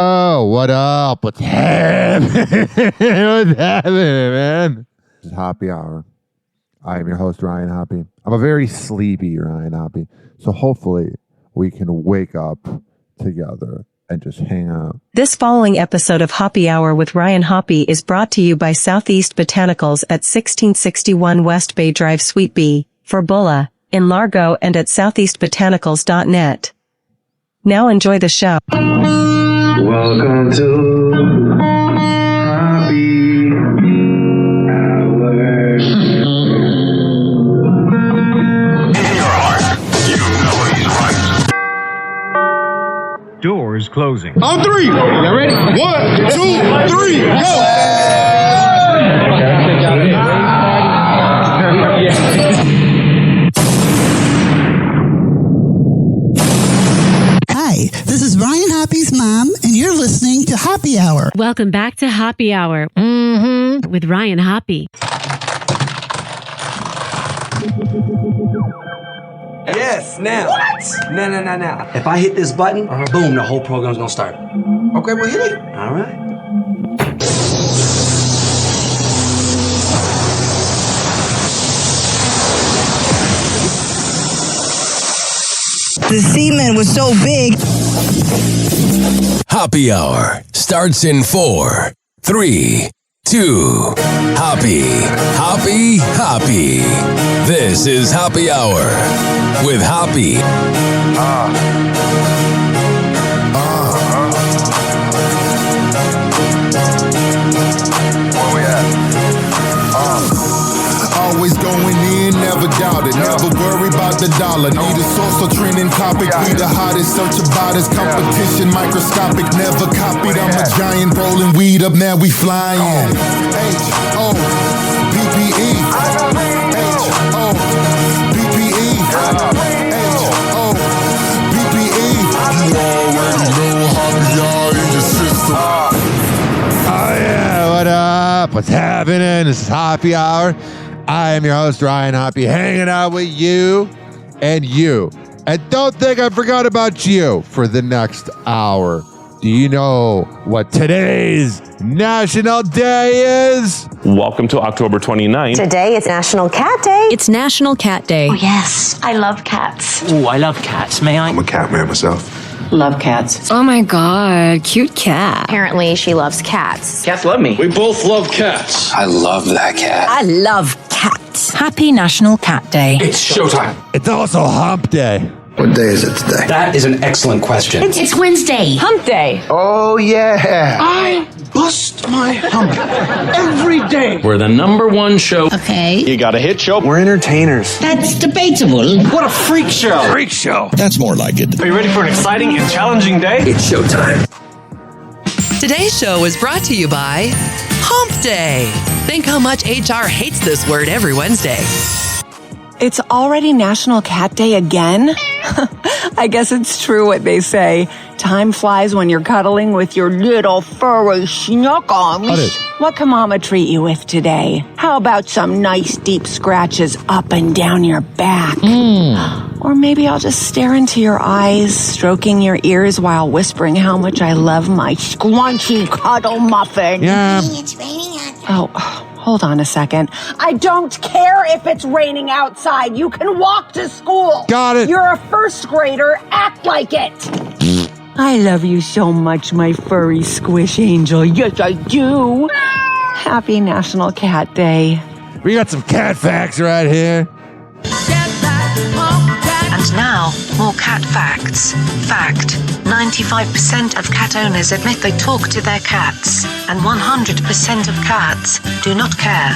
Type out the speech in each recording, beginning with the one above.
Oh, what up? What's happening? What's happening, man? This is Happy Hour. I am your host, Ryan Hoppe. I'm a very sleepy Ryan Hoppe. So hopefully we can wake up together and just hang out. This following episode of Happy Hour with Ryan Hoppe is brought to you by Southeast Botanicals at 1661 West Bay Drive, Suite B, for Bulla, in Largo, and at southeastbotanicals.net. Now enjoy the show. Welcome to Happy Hour. In your heart, you know he's right. Doors closing. On three. You ready? 1, 2, 3, go! Hi, this is Ryan Hoppe's mom, and you're listening to Happy Hour. Welcome back to Happy Hour with Ryan Hoppe. Yes, now. What? Now. If I hit this button, boom, the whole program's gonna start. Okay, well, hit it. All right. The semen was so big. Happy Hour starts in 4, 3, 2. Happy. This is Happy Hour with Happy. Where we at? Always going in, never doubt it. Never worry about the dollar. Need a source or trending topic. We the hottest, search about us. Competition microscopic, never copied. I'm a giant rolling weed up, now we flying. H-O-P-P-E. H-O-P-P-E. H-O-P-P-E. You already know Happy Hour in your system. Oh, yeah. What up? What's happening? This is Happy Hour. I am your host, Ryan Hoppe, hanging out with you and you. And don't think I forgot about you for the next hour. Do you know what today's National Day is? Welcome to October 29th. Today it's National Cat Day. It's National Cat Day. Oh, yes. I love cats. Ooh, I love cats. May I? I'm a cat man myself. Love cats. Oh my God, cute cat. Apparently, she loves cats. Cats love me. We both love cats. I love that cat. I love cats. Happy National Cat Day. It's showtime. It's also Hump Day. What day is it today? That is an excellent question. It's Wednesday. Hump Day. Oh, yeah. I bust my hump every day. We're the #1 show. Okay. You got a hit show. We're entertainers. That's debatable. What a freak show. Freak show. That's more like it. Are you ready for an exciting and challenging day? It's showtime. Today's show is brought to you by Hump Day. Think how much HR hates this word every Wednesday. It's already National Cat Day again? I guess it's true what they say. Time flies when you're cuddling with your little furry snuggles. What can Mama treat you with today? How about some nice deep scratches up and down your back? Or maybe I'll just stare into your eyes, stroking your ears while whispering how much I love my scrunchy cuddle muffin. Yeah. It's raining out. Oh, hold on a second. I don't care if it's raining outside. You can walk to school. Got it. You're a first grader. Act like it. I love you so much, my furry squish angel. Yes, I do. Happy National Cat Day. We got some cat facts right here. And now, more cat facts. Fact: 95% of cat owners admit they talk to their cats, and 100% of cats do not care.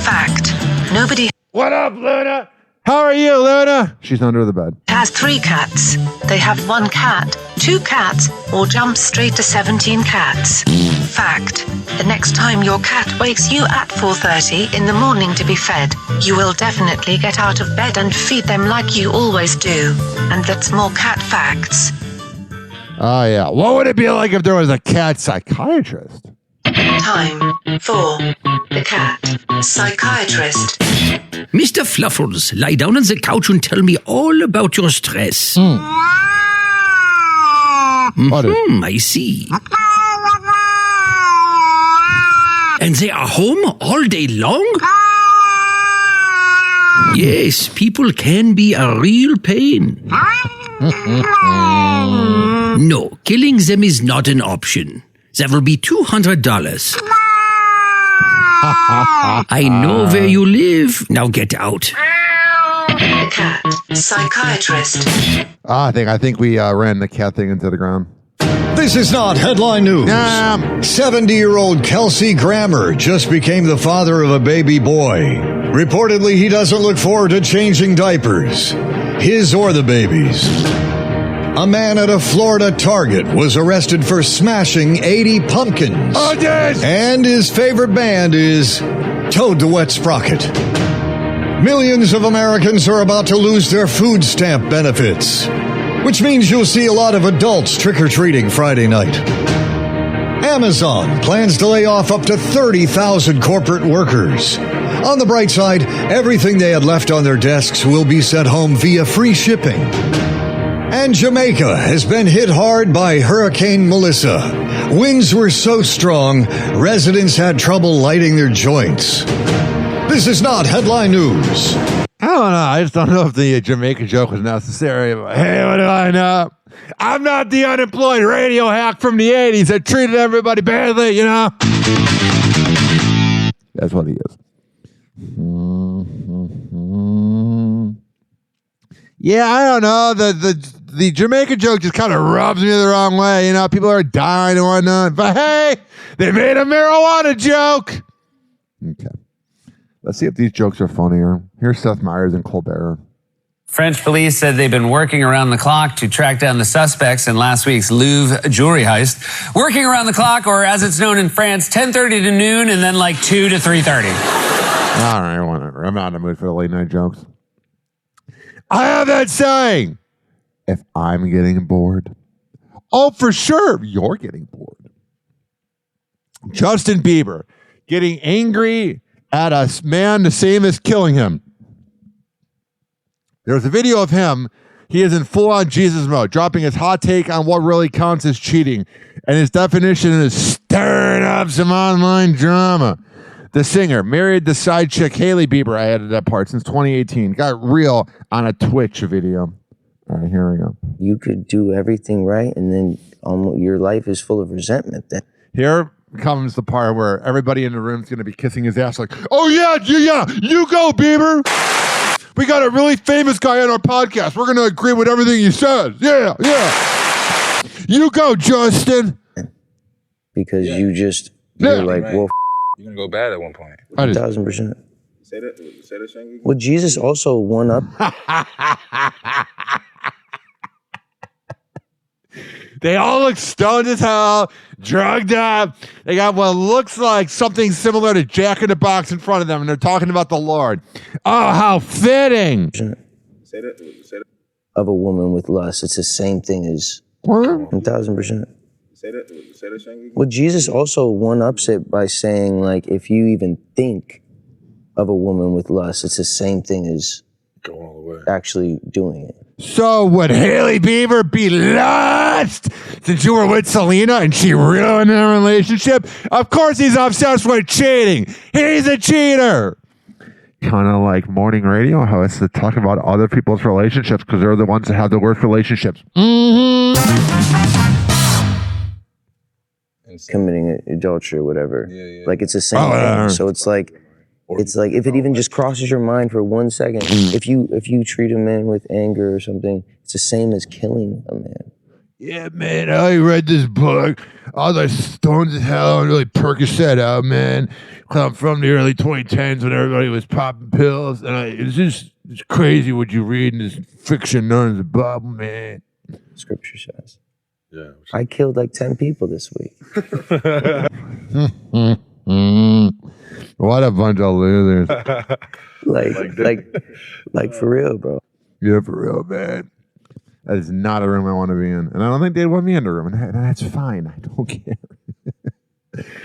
Fact: nobody What up, Luna? How are you, Luna? She's under the bed. has 3 cats. They have 1 cat, 2 cats, or jump straight to 17 cats. Fact: the next time your cat wakes you at 4:30 in the morning to be fed, you will definitely get out of bed and feed them like you always do. And that's more cat facts. Oh, yeah. What would it be like if there was a cat psychiatrist? Time for the cat psychiatrist. Mr. Fluffles, lie down on the couch and tell me all about your stress. I see. And they are home all day long? Yes, people can be a real pain. No, killing them is not an option. That will be $200. I know where you live. Now get out. Cat psychiatrist. I think we ran the cat thing into the ground. This is not headline news. 70-year-old Kelsey Grammer just became the father of a baby boy. Reportedly, he doesn't look forward to changing diapers, his or the baby's. A man at a Florida Target was arrested for smashing 80 pumpkins. Oh, yes! And his favorite band is Toad the Wet Sprocket. Millions of Americans are about to lose their food stamp benefits, which means you'll see a lot of adults trick-or-treating Friday night. Amazon plans to lay off up to 30,000 corporate workers. On the bright side, everything they had left on their desks will be sent home via free shipping. And Jamaica has been hit hard by Hurricane Melissa. Winds were so strong, residents had trouble lighting their joints. This is not headline news. I don't know. I just don't know if the Jamaica joke was necessary. But hey, what do I know? I'm not the unemployed radio hack from the 80s that treated everybody badly, you know? That's what he is. Yeah, I don't know. The Jamaica joke just kind of rubs me the wrong way. You know, people are dying and whatnot. But hey, they made a marijuana joke. Okay. Let's see if these jokes are funnier. Here's Seth Meyers and Colbert. French police said they've been working around the clock to track down the suspects in last week's Louvre jewelry heist. Working around the clock, or as it's known in France, 10:30 to noon and then like 2 to 3:30. All right, whatever. I'm not in the mood for the late night jokes. I have that saying. If I'm getting bored, oh, for sure, you're getting bored. Justin Bieber getting angry at a man the same as killing him. There's a video of him. He is in full-on Jesus mode, dropping his hot take on what really counts as cheating. And his definition is stirring up some online drama. The singer married the side chick Hailey Bieber. I added that part since 2018. Got real on a Twitch video. All right, here we go. You could do everything right, and then your life is full of resentment. Then here comes the part where everybody in the room is going to be kissing his ass like, oh, yeah, you go, Bieber. We got a really famous guy on our podcast. We're going to agree with everything he says. Yeah. You go, Justin. Because you're like, well, you're going to go bad at one point. 1,000%. Say that, Shangy? Well, Jesus also won up. They all look stoned as hell, drugged up. They got what looks like something similar to Jack in the Box in front of them, and they're talking about the Lord. Oh, how fitting. Say that. Of a woman with lust. It's the same thing as 1,000%. Say that, Shangy? Well, Jesus also one-ups it by saying, like, if you even think of a woman with lust, it's the same thing as going all the way. Actually doing it. So would Hailey Bieber be lust since you were with Selena and she ruined their relationship? Of course he's obsessed with cheating. He's a cheater. Kind of like morning radio hosts that talk about other people's relationships because they're the ones that have the worst relationships. Committing adultery or whatever. Yeah. Like it's the same thing. So it's like if it even just crosses your mind for 1 second, if you treat a man with anger or something, it's the same as killing a man. Yeah, man, I read this book. All the stones as hell and really Percocet out, man. I'm from the early 2010s when everybody was popping pills. And it's crazy what you read in this fiction known as the Bible, man. Scripture says. Yeah. I killed like 10 people this week. What a bunch of losers. like for real, bro. Yeah, for real, man. That is not a room I want to be in. And I don't think they'd want me in the room. And that's fine. I don't care.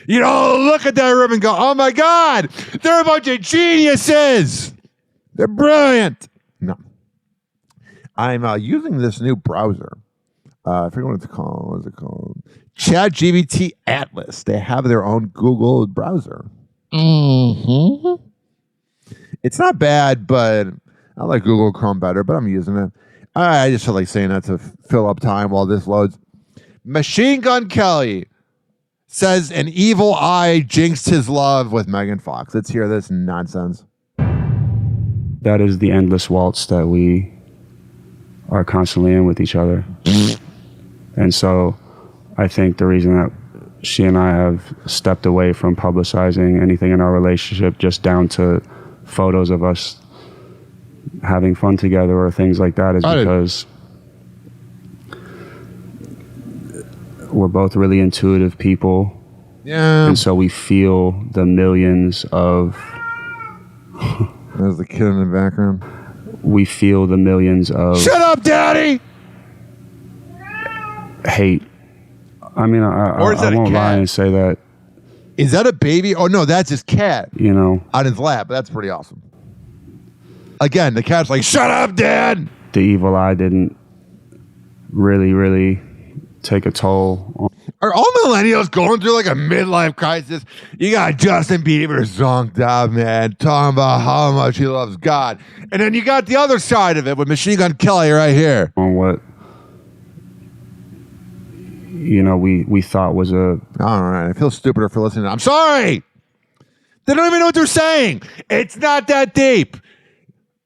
You don't look at that room and go, oh my God, they're a bunch of geniuses. They're brilliant. No. I'm using this new browser I forget what it's called. What is it called? ChatGPT Atlas. They have their own Google browser. Mm-hmm. It's not bad, but I like Google Chrome better, but I'm using it. I just feel like saying that to fill up time while this loads. Machine Gun Kelly says an evil eye jinxed his love with Megan Fox. Let's hear this nonsense. That is the endless waltz that we are constantly in with each other. And so I think the reason that she and I have stepped away from publicizing anything in our relationship just down to photos of us having fun together or things like that is because we're both really intuitive people. Yeah. And so we feel the millions of... There's the kid in the background. We feel the millions of... Shut up, Daddy! Hate. I mean, I won't lie and say that. Is that a baby? Oh, no, that's his cat. You know. On his lap. That's pretty awesome. Again, the cat's like, shut up, Dad! The evil eye didn't really take a toll on... Are all millennials going through like a midlife crisis? You got Justin Bieber zonked out, man, talking about how much he loves God. And then you got the other side of it with Machine Gun Kelly right here. On what, you know, we thought was a... All right, I feel stupider for listening. I'm sorry! They don't even know what they're saying. It's not that deep.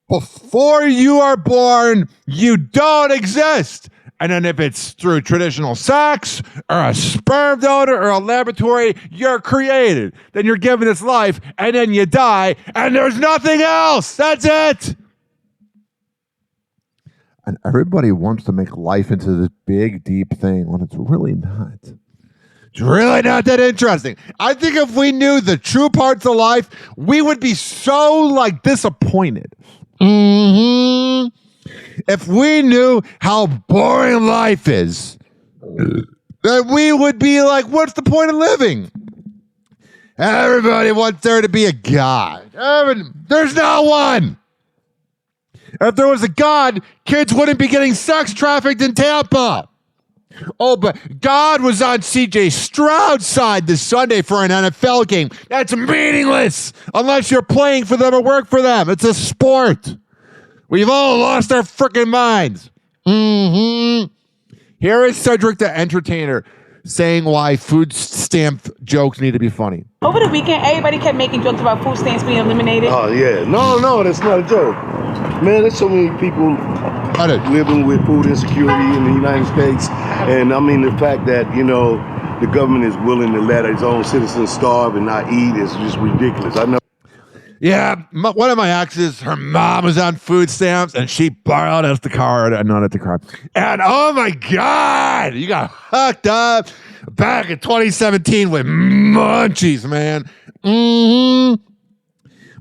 Before you are born, you don't exist. And then if it's through traditional sex or a sperm donor or a laboratory, you're created. Then you're given this life and then you die and there's nothing else. That's it. And everybody wants to make life into this big, deep thing when it's really not. It's really not that interesting. I think if we knew the true parts of life, we would be so like disappointed. Mm-hmm. If we knew how boring life is, then we would be like, what's the point of living? Everybody wants there to be a God. There's not one. If there was a God, kids wouldn't be getting sex trafficked in Tampa. Oh, but God was on CJ Stroud's side this Sunday for an NFL game. That's meaningless unless you're playing for them or work for them. It's a sport. We've all lost our freaking minds. Mm-hmm. Here is Cedric the Entertainer saying why food stamp jokes need to be funny. Over the weekend, everybody kept making jokes about food stamps being eliminated. Oh, yeah. No, that's not a joke. Man, there's so many people living with food insecurity in the United States. And I mean, the fact that, you know, the government is willing to let its own citizens starve and not eat is just ridiculous. I know. Yeah, one of my exes, her mom was on food stamps, and she borrowed us the card, not at the card. And oh my God, you got hooked up back in 2017 with munchies, man. Mm-hmm.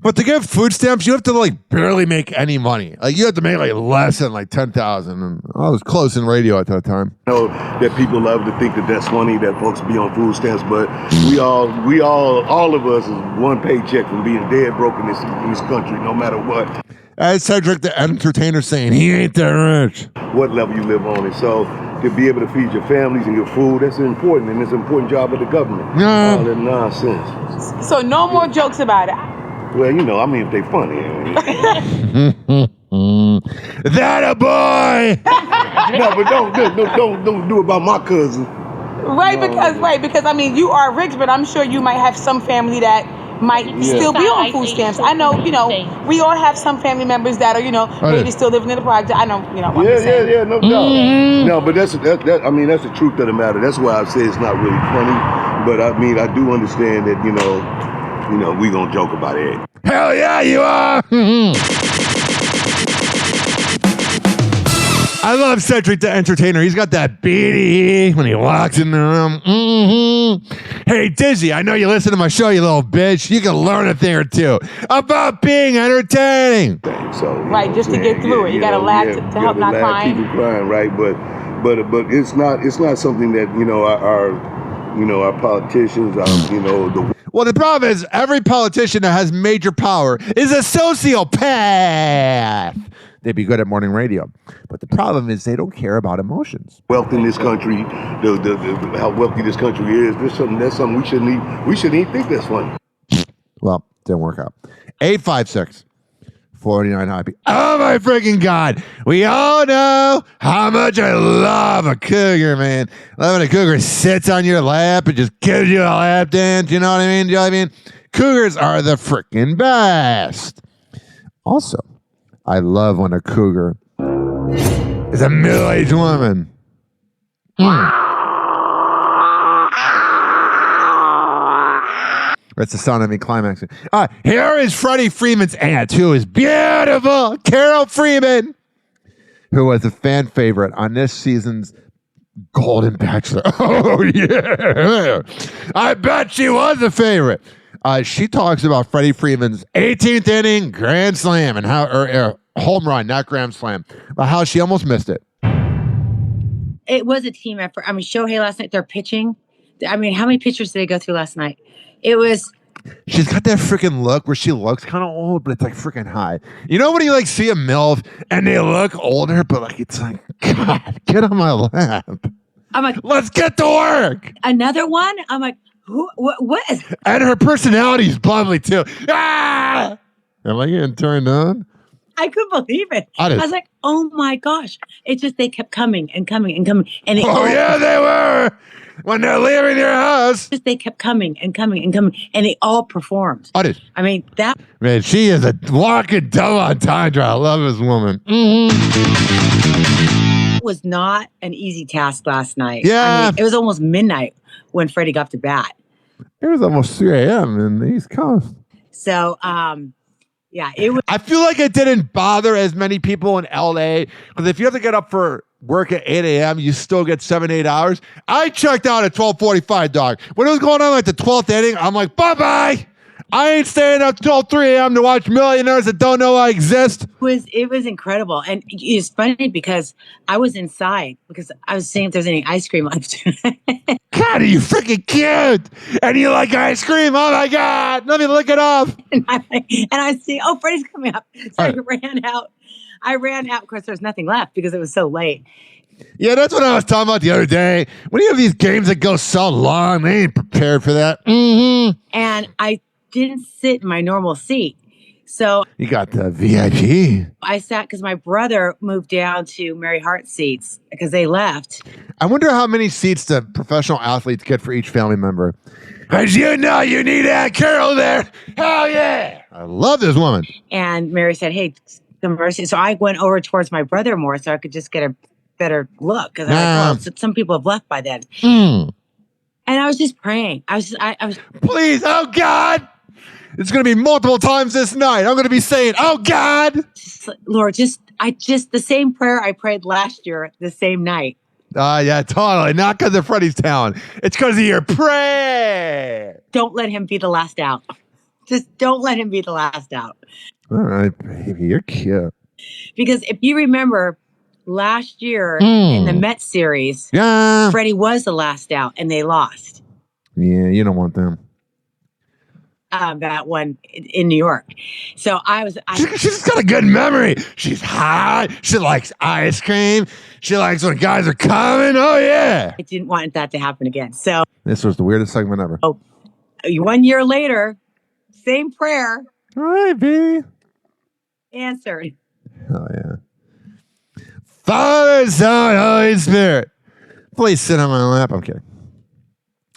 But to get food stamps, you have to like barely make any money. Like you have to make like less than like 10,000. And I was close in radio at that time. I know that people love to think that that's funny that folks be on food stamps, but we all of us is one paycheck from being dead broke in this country, no matter what. As Cedric the Entertainer saying, he ain't that rich. What level you live on, and so to be able to feed your families and your food, that's important, and it's an important job of the government. Yeah. All that nonsense. So no more jokes about it. Well, you know, I mean, if they funny. That a boy! No, but don't do it about my cousin. Right, because I mean, you are rich, but I'm sure you might have some family that might still be on food stamps. I know, we all have some family members that are, maybe still living in the project. I know, Yeah, no doubt. Mm-hmm. No, but that's the truth of the matter. That's why I say it's not really funny. But I mean, I do understand that, we gonna joke about it. Hell yeah, you are! I love Cedric the Entertainer. He's got that beady when he walks in the room. Mm-hmm. Hey, Dizzy, I know you listen to my show, you little bitch. You can learn a thing or two about being entertaining. So, right, just to get through it. You gotta laugh to help not crying. Keep it crying, right? But it's not something that, our politicians, Well, the problem is every politician that has major power is a sociopath. they'd be good at morning radio. But the problem is they don't care about emotions. Wealth in this country, how wealthy this country is. That's something we shouldn't even think that's funny. Well, didn't work out. 856 49 Hoppy. Oh my freaking God. We all know how much I love a cougar, man. Loving a cougar sits on your lap and just gives you a lap dance. You know what I mean? You know what I mean? Cougars are the freaking best. Also, I love when a cougar is a middle-aged woman. That's the sound of me climaxing. Here is Freddie Freeman's aunt, who is beautiful, Carol Freeman, who was a fan favorite on this season's Golden Bachelor. Oh, yeah. I bet she was a favorite. She talks about Freddie Freeman's 18th inning grand slam and how, or home run, not grand slam, but how she almost missed it. It was a team effort. I mean, Shohei last night, they're pitching. I mean, how many pitchers did they go through last night? It was. She's got that freaking look where she looks kind of old, but it's like freaking high. You know when you like see a MILF and they look older, but like it's like, God, get on my lap. I'm like, let's get to work. Another one? I'm like, what is? And her personality is bubbly too. Ah! Am I getting turned on? I couldn't believe it. I was like, oh my gosh. It's just they kept coming and coming and coming. And yeah, they were. When they're leaving your house. They kept coming and coming and coming. And they all performed. I mean, that. Man, she is a walking double entendre. I love this woman. It was not an easy task last night. Yeah. I mean, it was almost midnight when Freddie got to bat. It was almost 3 a.m. in the East Coast. So, yeah, it was. I feel like it didn't bother as many people in LA because if you have to get up for work at 8 a.m., you still get 7-8 hours. I checked out at 12:45, dog. When it was going on like the 12th inning, I'm like, bye-bye. I ain't staying up till 3 a.m. to watch millionaires that don't know I exist. It was incredible. And it's funny because I was inside because I was seeing if there's any ice cream left. God, are you freaking cute? And you like ice cream? Oh my God. Let me look it up. And I see, oh, Freddie's coming up. So I ran out. Of course, there's nothing left because it was so late. Yeah, that's what I was talking about the other day. When you have these games that go so long, they ain't prepared for that. Mm-hmm. And I didn't sit in my normal seat. So you got the VIP. I sat because my brother moved down to Mary Hart seats because they left. I wonder how many seats the professional athletes get for each family member. Because you know you need Aunt Carol there. Hell yeah. I love this woman. And Mary said, hey, the mercy. So I went over towards my brother more so I could just get a better look. Because some people have left by then. And I was just praying. I was please, oh God. It's going to be multiple times this night. I'm going to be saying, oh God. Lord, just the same prayer I prayed last year, the same night. Yeah, totally. Not because of Freddie's talent. It's because of your prayer. Don't let him be the last out. Just don't let him be the last out. All right, baby. You're cute. Because if you remember last year in the Mets series, Freddie was the last out and they lost. Yeah, you don't want them. That one in New York. So she's got a good memory. She's hot. She likes ice cream. She likes when guys are coming. Oh, yeah. I didn't want that to happen again. So this was the weirdest segment ever. 1 year later, same prayer. All right, B. Answered. Oh, yeah. Father, Son, Holy Spirit. Please sit on my lap. I'm kidding.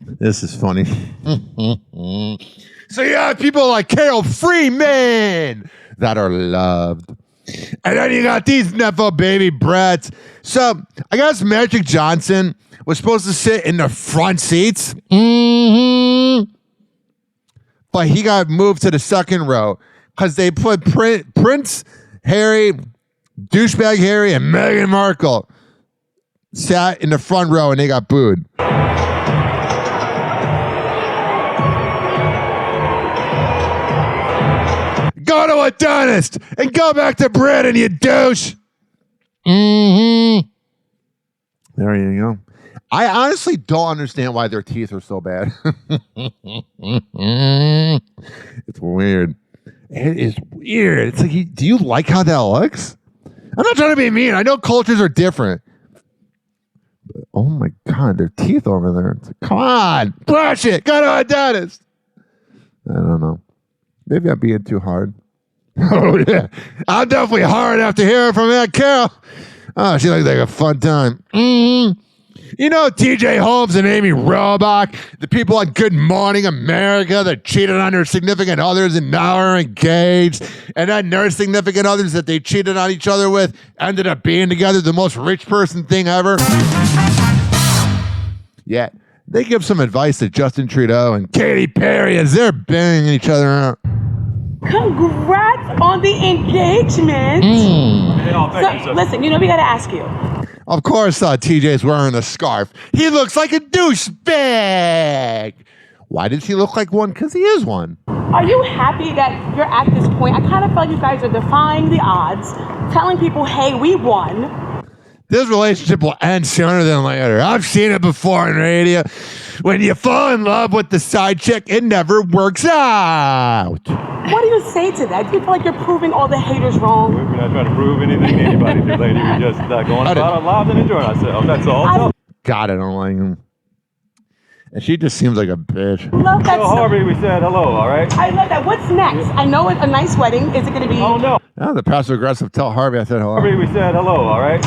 This is funny. So you have people like Carol Freeman that are loved. And then you got these Nepo baby brats. So I guess Magic Johnson was supposed to sit in the front seats. But he got moved to the second row because they put Prince Harry, douchebag Harry, and Meghan Markle sat in the front row and they got booed. Go to a dentist and go back to Britain, you douche. There you go. I honestly don't understand why their teeth are so bad. It's weird. It is weird. It's like, do you like how that looks? I'm not trying to be mean. I know cultures are different. But, oh my God, their teeth over there. It's like, come on, brush it. Go to a dentist. I don't know. Maybe I'm being too hard. Oh, yeah. I'm definitely hard after hearing from Aunt Carol. Oh, she looks like a fun time. You know TJ Holmes and Amy Robach, the people on Good Morning America that cheated on their significant others and now are engaged, and then their significant others that they cheated on each other with ended up being together, the most rich person thing ever. Yeah, they give some advice to Justin Trudeau and Katy Perry as they're banging each other out. Congrats on the engagement. So, listen, we got to ask you. Of course, TJ's wearing a scarf. He looks like a douchebag. Why does he look like one? Because he is one. Are you happy that you're at this point? I kind of feel you guys are defying the odds, telling people, hey, we won. This relationship will end sooner than later. I've seen it before in radio. When you fall in love with the side chick, it never works out. What do you say to that? Do you feel like you're proving all the haters wrong? We're not trying to prove anything to anybody, dear lady. We're just going about our lives and enjoying ourselves. That's all. God, I don't like him. And she just seems like a bitch. Love that. So, Harvey, we said hello, all right? I love that. What's next? I know a nice wedding. Is it going to be? Oh, no. Oh, the passive aggressive. Tell Harvey I said hello. Harvey, we said hello, all right?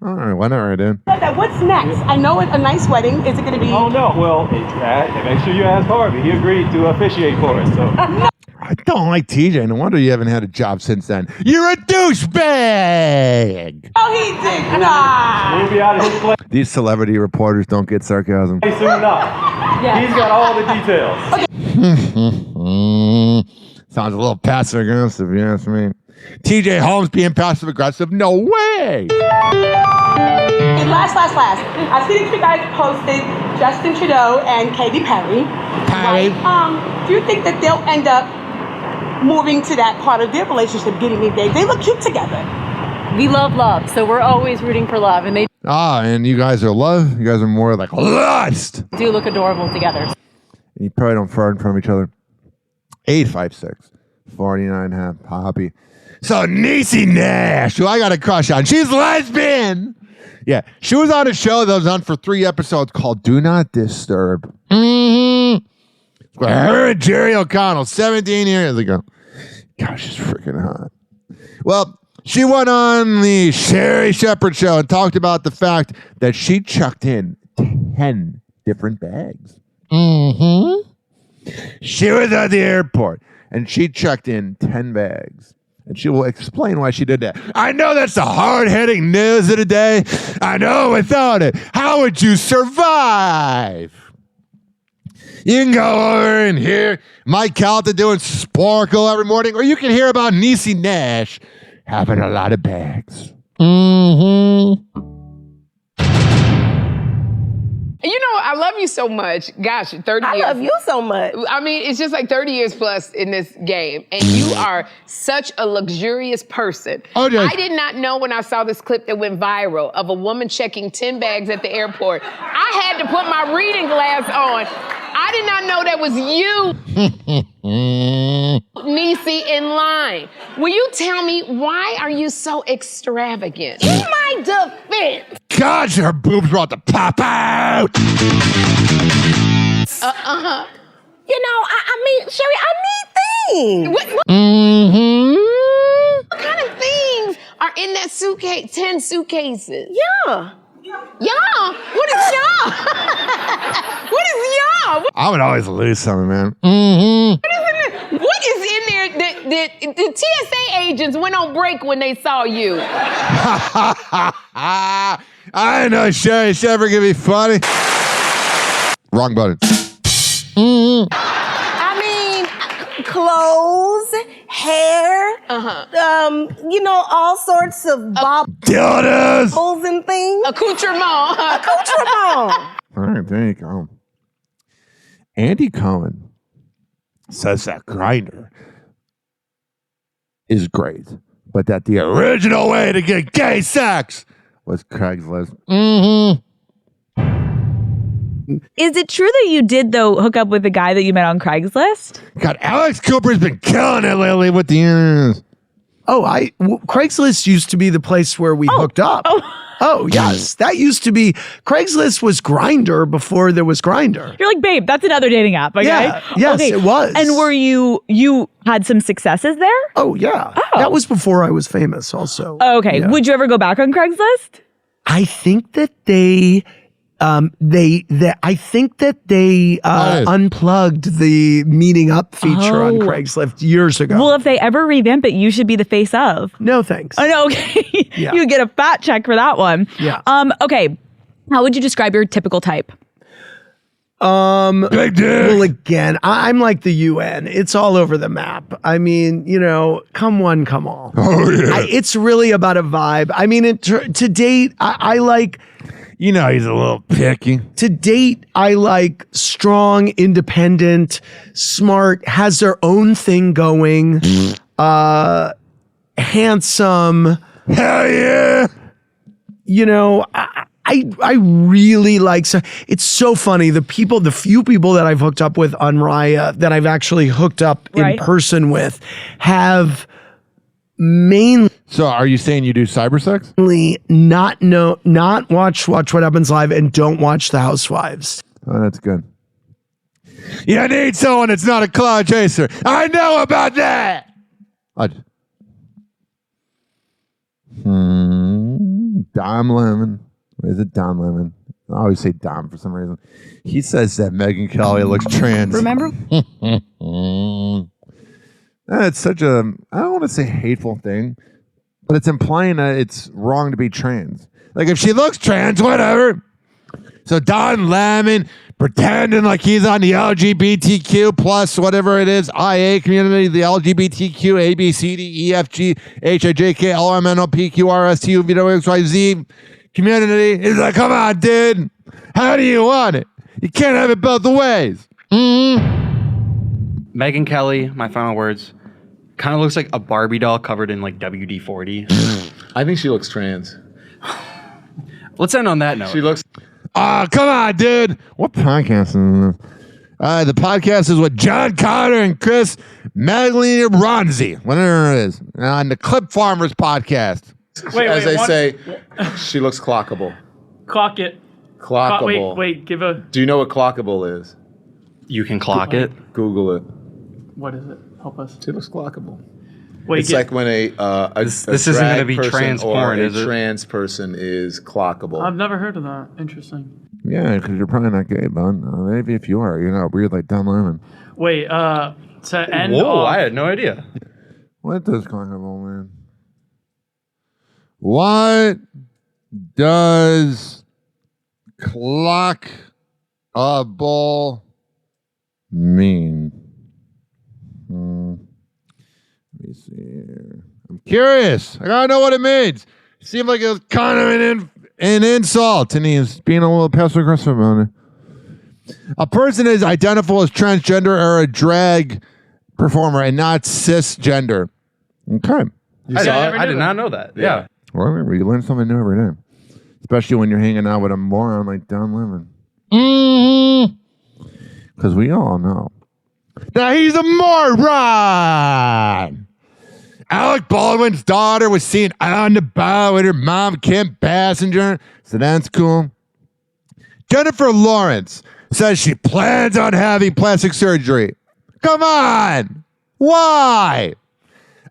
All right, whatever, dude. I love that. What's next? I know a nice wedding. Is it going to be? Oh, no. Well, make sure you ask Harvey. He agreed to officiate for us, so. I don't like TJ. No wonder you haven't had a job since then. You're a douchebag. Oh, he did not. We'll be out of his place. These celebrity reporters don't get sarcasm. Soon enough. Yeah. He's got all the details. Sounds a little passive aggressive, if you ask me. TJ Holmes being passive aggressive? No way. And last. I see that you guys posted Justin Trudeau and Katy Perry. Right? Do you think that they'll end up moving to that part of their relationship, getting engaged? They look cute together. We love, so we're always rooting for love, and they and you guys are love? You guys are more like lust. do look adorable together. And you probably don't fart in front of each other. 856-49 Hoppe. So Niecy Nash, who I got a crush on, she's lesbian. Yeah, she was on a show that was on for 3 episodes called Do Not Disturb. Her and Jerry O'Connell, 17 years ago. Gosh, she's freaking hot. Well, she went on the Sherry Shepherd show and talked about the fact that she chucked in 10 different bags. She was at the airport and she checked in 10 bags. And she will explain why she did that. I know that's the hard-hitting news of the day. I know without it, how would you survive? You can go over and hear Mike Calta doing Sparkle every morning, or you can hear about Niecy Nash having a lot of bags. You know, I love you so much. Gosh, 30 years. I love you so much. I mean, it's just like 30 years plus in this game. And you are such a luxurious person. I did not know when I saw this clip that went viral of a woman checking 10 bags at the airport. I had to put my reading glass on. I did not know that was you, Niecy, in line. Will you tell me, why are you so extravagant? In my defense. God, her boobs about to pop out. You know, I mean, Sherry, I need things. What kind of things are in that suitcase? 10 suitcases. Yeah. Y'all? What is y'all? What is y'all? I would always lose something, man. What is in there that the TSA agents went on break when they saw you? I know Sherry Shepherd can be funny. Wrong button. I mean, clothes, hair, you know, all sorts of dildos and things. Accoutrement. All right, there you go. Andy Cohen says that Grindr is great, but that the original way to get gay sex was Craigslist. Is it true that you did, though, hook up with the guy that you met on Craigslist? God, Alex Cooper's been killing it lately with the internet. Craigslist used to be the place where we hooked up. Oh, yes. That used to be, Craigslist was Grindr before there was Grindr. You're like, babe, that's another dating app, okay? Yeah, yes, it was. And were you had some successes there? Oh, yeah. That was before I was famous also. Okay. Yeah. Would you ever go back on Craigslist? I think that they unplugged the meeting up feature on Craigslist years ago. Well, if they ever revamp it, you should be the face of. No, thanks. Oh, no, okay. Yeah. You get a fat check for that one. Yeah. Okay. How would you describe your typical type? Big dick. Well, again, I'm like the UN. It's all over the map. I mean, come one, come all. Oh, yeah. It's really about a vibe. I mean, to date, I like... he's a little picky. To date, I like strong, independent, smart, has their own thing going, handsome. Hell yeah. I really like, it's so funny. The few people that I've hooked up with on Raya that I've actually hooked up in person with have mainly. So are you saying you do cyber sex? Not watch What Happens Live and don't watch The Housewives. Oh, that's good. You need someone that's not a cloud chaser. I know about that. Dom Lemon. Is it Dom Lemon? I always say Dom for some reason. He says that Megyn Kelly looks trans. Remember? It's such a, I don't want to say hateful thing, but it's implying that it's wrong to be trans. Like if she looks trans, whatever. So Don Lemon pretending like he's on the LGBTQ plus whatever it is, IA community, the LGBTQ, A, B, C, D, E, F, G, H, I, J, K, L, M, N, O, P, Q, R, S, T, U, V, W, X, Y, Z community. He's like, come on, dude. How do you want it? You can't have it both ways. Megyn Kelly, my final words, kind of looks like a Barbie doll covered in like WD-40. I think she looks trans. Let's end on that note. She looks... Come on, dude. What podcast is this? The podcast is with John Carter and Chris Magliaronzi, whatever it is, on the Clip Farmers podcast. As they say, she looks clockable. Clock it. Clockable. Wait, give a... Do you know what clockable is? You can clock it. Google it. What is it? Help us. She looks clockable. Wait, it's like when a this isn't going to be trans porn, is it? A trans person is clockable. I've never heard of that. Interesting. Yeah, because you're probably not gay, bud. Maybe if you are, you're not weird like Don Lemon. Wait, to end Whoa, off... I had no idea. What does clockable mean? What does clockable mean? Let me see here. I'm curious. I gotta know what it means. It seemed like it was kind of an insult, and he's being a little passive aggressive about it. A person is identifiable as transgender or a drag performer and not cisgender. Okay. I did not know that. Yeah. Well, remember, you learn something new every day. Especially when you're hanging out with a moron like Don Lemon. Because we all know that he's a moron. Alec Baldwin's daughter was seen on the boat with her mom, Kim Basinger. So that's cool. Jennifer Lawrence says she plans on having plastic surgery. Come on. Why?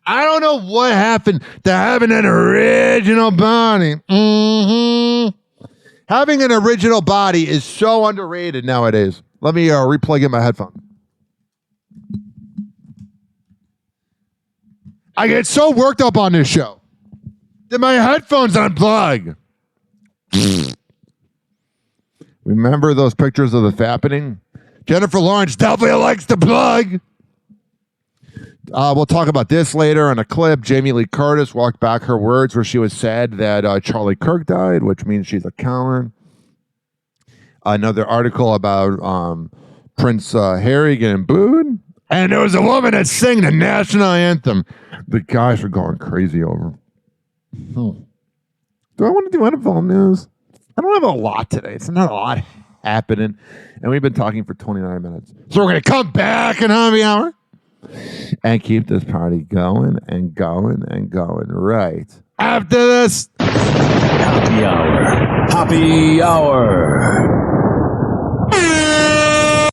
I don't know what happened to having an original body. Having an original body is so underrated nowadays. Let me replug in my headphone. I get so worked up on this show that my headphones unplug. Remember those pictures of the fappening? Jennifer Lawrence definitely likes to plug. We'll talk about this later in a clip. Jamie Lee Curtis walked back her words where she was sad that Charlie Kirk died, which means she's a coward. Another article about Prince Harry getting booed. And there was a woman that sang the national anthem. The guys were going crazy over. Do I want to do NFL news? I don't have a lot today. It's not a lot happening. And we've been talking for 29 minutes. So we're going to come back in happy hour. and keep this party going and going and going right after this. Happy hour. Happy hour.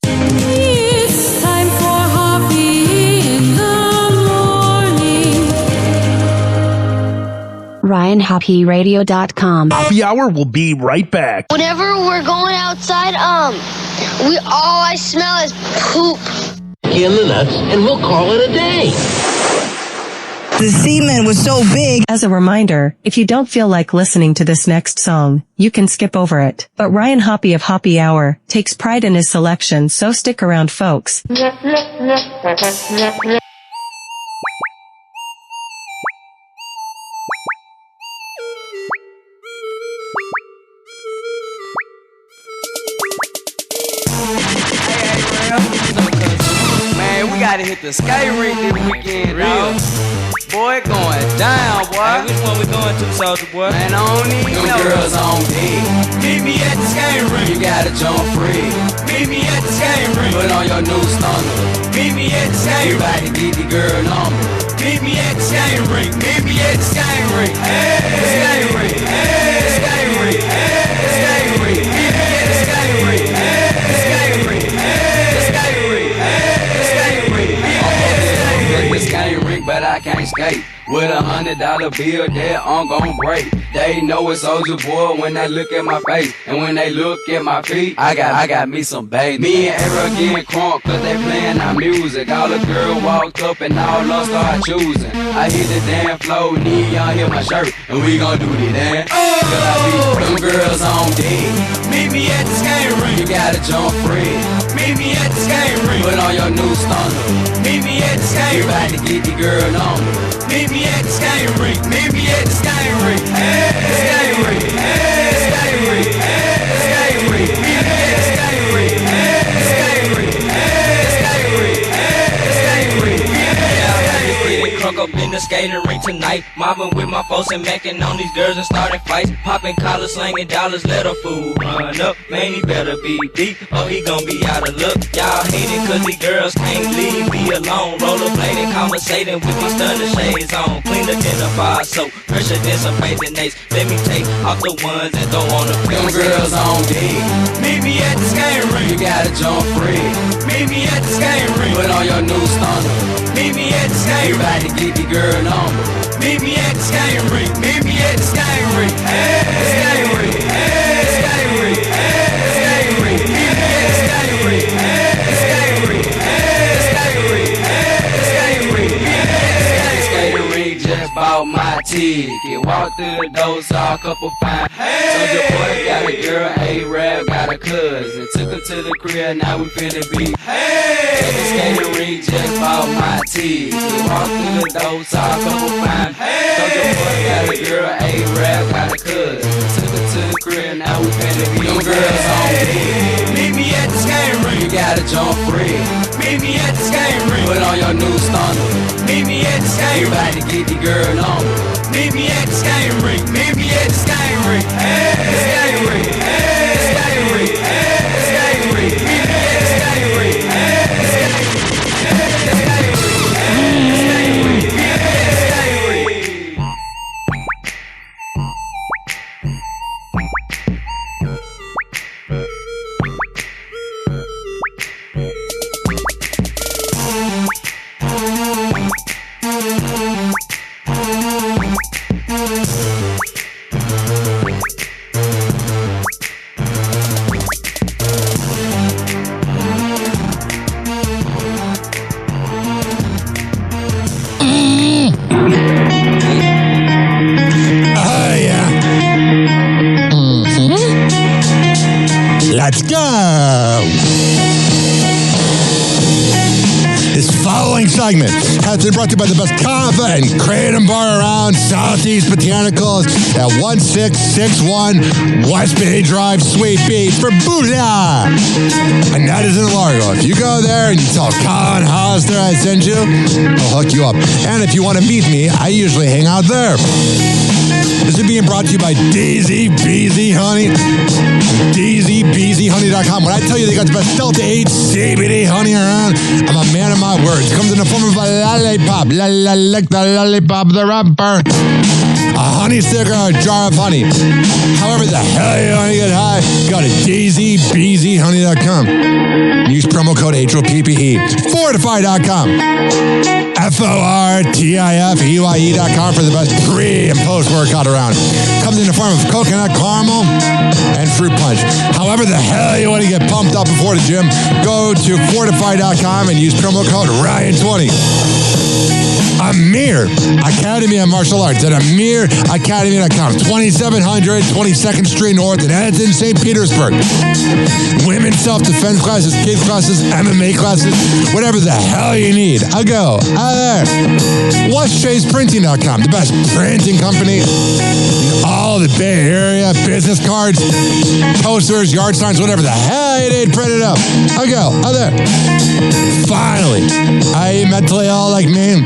It's time for Hoppe in the morning. RyanHoppeRadio.com. Happy hour will be right back. Whenever we're going outside, all I smell is poop. In the nuts, and we'll call it a day. The semen was so big. As a reminder, if you don't feel like listening to this next song, you can skip over it. But Ryan Hoppe of Hoppe Hour takes pride in his selection, so stick around, folks. Man, we gotta hit the skate rink this weekend, dog. Boy, going down, boy. Hey, which one we going to, Soldier Boy? Man, I don't even know. Girls on D. Meet me at the skate rink. You gotta jump free. Meet me at the skate rink. Put on your new stunner. Meet me at the skate rink. Everybody get the girl number. Meet me at the skate rink. Meet me at the skate rink. Hey, the skate rink. Hey, the skate rink. Hey, the skate rink. Meet me at the skate rink. Hey, the skate rink. Hey, the skate rink. Hey, the skate rink. The skate rink, but I can't skate. With $100 bill that I'm gon' break. They know it's Soldier Boy when they look at my face. And when they look at my feet, I got me some baby. Me and Eric getting crunk cause they playing our music. All the girls walked up and all us start choosing. I hit the damn floor, knee y'all hit my shirt. And we gon' do the dance. Cause I be them girls on deck. Meet me at the skate rink. You gotta jump free. Meet me at the skate rink. Put on your new stunner. Meet me at the skate rink. Everybody get the girl number. Meet me at the skate rink. Meet me at the skate rink. Hey, the skate rink. Hey, the skate rink. Hey, the skate rink. Meet me at the skate rink. Hey, the skate rink. Hey, the skate rink. Hey, the skate rink. Getting crunk up in the skating rink tonight. Mobbing with my folks and macking on these girls and starting fights. Popping collars, slanging dollars, let a fool run up. Man, he better be deep or he gon' be out of luck. Y'all hate it cause these girls can't leave me alone. Rollerblading, conversating with my stunner shades on. Cleaner than a bar soap, fresher than some Nates. Let me take off the ones that don't wanna play. Them girls on D. Meet me at the skate rink. You gotta jump free. Meet me at the skate rink. Put on your new stunner. Meet me at the skate rink. Everybody get the girl number. Meet me at the skate rink. Meet me at the skate rink. Hey, the skate rink. Hey, the skate rink. Hey, the skate rink. Meet me at the skate rink. Hey, the skate rink. Hey, the skate rink. Hey, the skate rink. Meet me at the skate rink. Just bought my ticket. Walked through the door, saw a couple fine. Soldier Boy got a girl, A-Rap got a cousin. Took her to the crib, now we finna be. Hey, at the skating rink, just bought my ticket. Walked through the door, saw a couple fine. Soldier Boy got a girl, A-Rap got a cousin. Took her to the crib, now we finna be. Them girls on me. Meet me at the skate rink. You gotta jump free. Meet me at the skate rink. Put on your new stunner. Meet me at the skate rink. Everybody get the girl number. Meet me at the skate rink. Meet me at the skate rink. Hey, the skate rink. Hey, the skate rink. Hey, the skate rink. Meet me at the skate rink. Hey, the skate rink. Hey, the skate rink. Hey, the skate rink. Meet me at the skate rink. Let's go! This following segment has been brought to you by the best kava and kratom bar around, Southeast Botanicals at 1661 West Bay Drive, Sweet Beach for Booyah! And that is in Largo. If you go go there and you tell Colin Hollister I sent you, I'll hook you up. And if you want to meet me, I usually hang out there. This is being brought to you by Daisy Beezy Honey. DaisyBeezyHoney.com. When I tell you they got the best Delta 8 CBD honey around, I'm a man of my words. Comes in the form of a lollipop. Lick the lollipop, the rapper. A honey stick or a jar of honey. However the hell you want to get high, go to DaisyBeezyHoney.com. Use promo code HOPPE. Fortify.com. FORTIFEYE.com for the best pre and post workout around. Comes in the form of coconut caramel and fruit punch. However the hell you want to get pumped up before the gym, go to Fortify.com and use promo code Ryan20. Amir Academy of Martial Arts at AmirAcademy.com. 2700 22nd Street North in Edmonton, St. Petersburg. Women's self-defense classes, kids classes, MMA classes, whatever the hell you need. I go out there. WhatShay'sPrinting.com, the best printing company in all the Bay Area. Business cards, posters, yard signs, whatever the hell you need printed up. I go out there. Finally, are you mentally ill like me?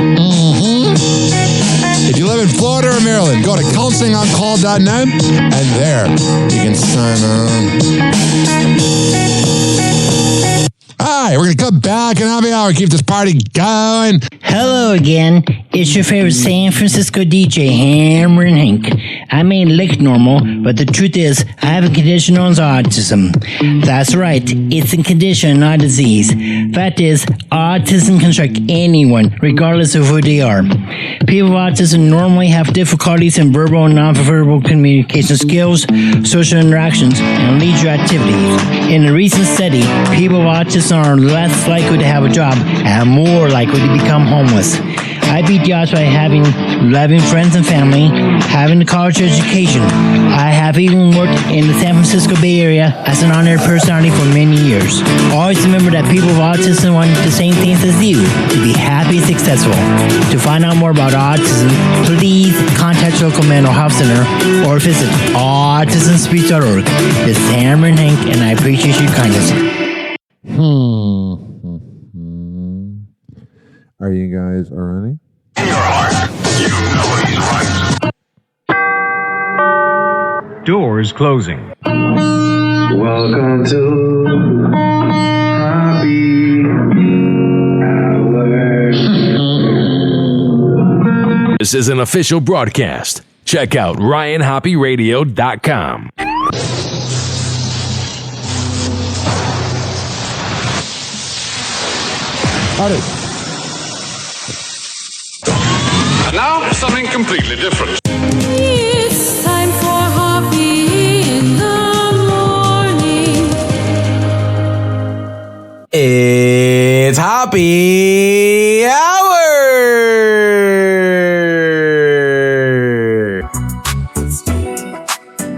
If you live in Florida or Maryland, go to counselingoncall.net and there you can sign on. All right, we're going to come back in happy hour, keep this party going. Hello again. It's your favorite San Francisco DJ, Hammer and Hank. I may look normal, but the truth is, I have a condition known as autism. That's right, it's a condition, not a disease. Fact is, autism can strike anyone, regardless of who they are. People with autism normally have difficulties in verbal and non-verbal communication skills, social interactions, and leisure activities. In a recent study, people with autism are less likely to have a job and more likely to become homeless. I beat the odds by having loving friends and family, having a college education. I have even worked in the San Francisco Bay Area as an honored personality for many years. Always remember that people with autism want the same things as you, to be happy and successful. To find out more about autism, please contact your local mental health center or visit autismspeech.org. This is Hammer and Hank, and I appreciate your kindness. Are you guys ready? Doors closing. Welcome to Happy Hour. This is an official broadcast. Check out RyanHoppyRadio.com. Howdy. Now, something completely different. It's time for Hoppy in the morning. It's Happy Hour! It's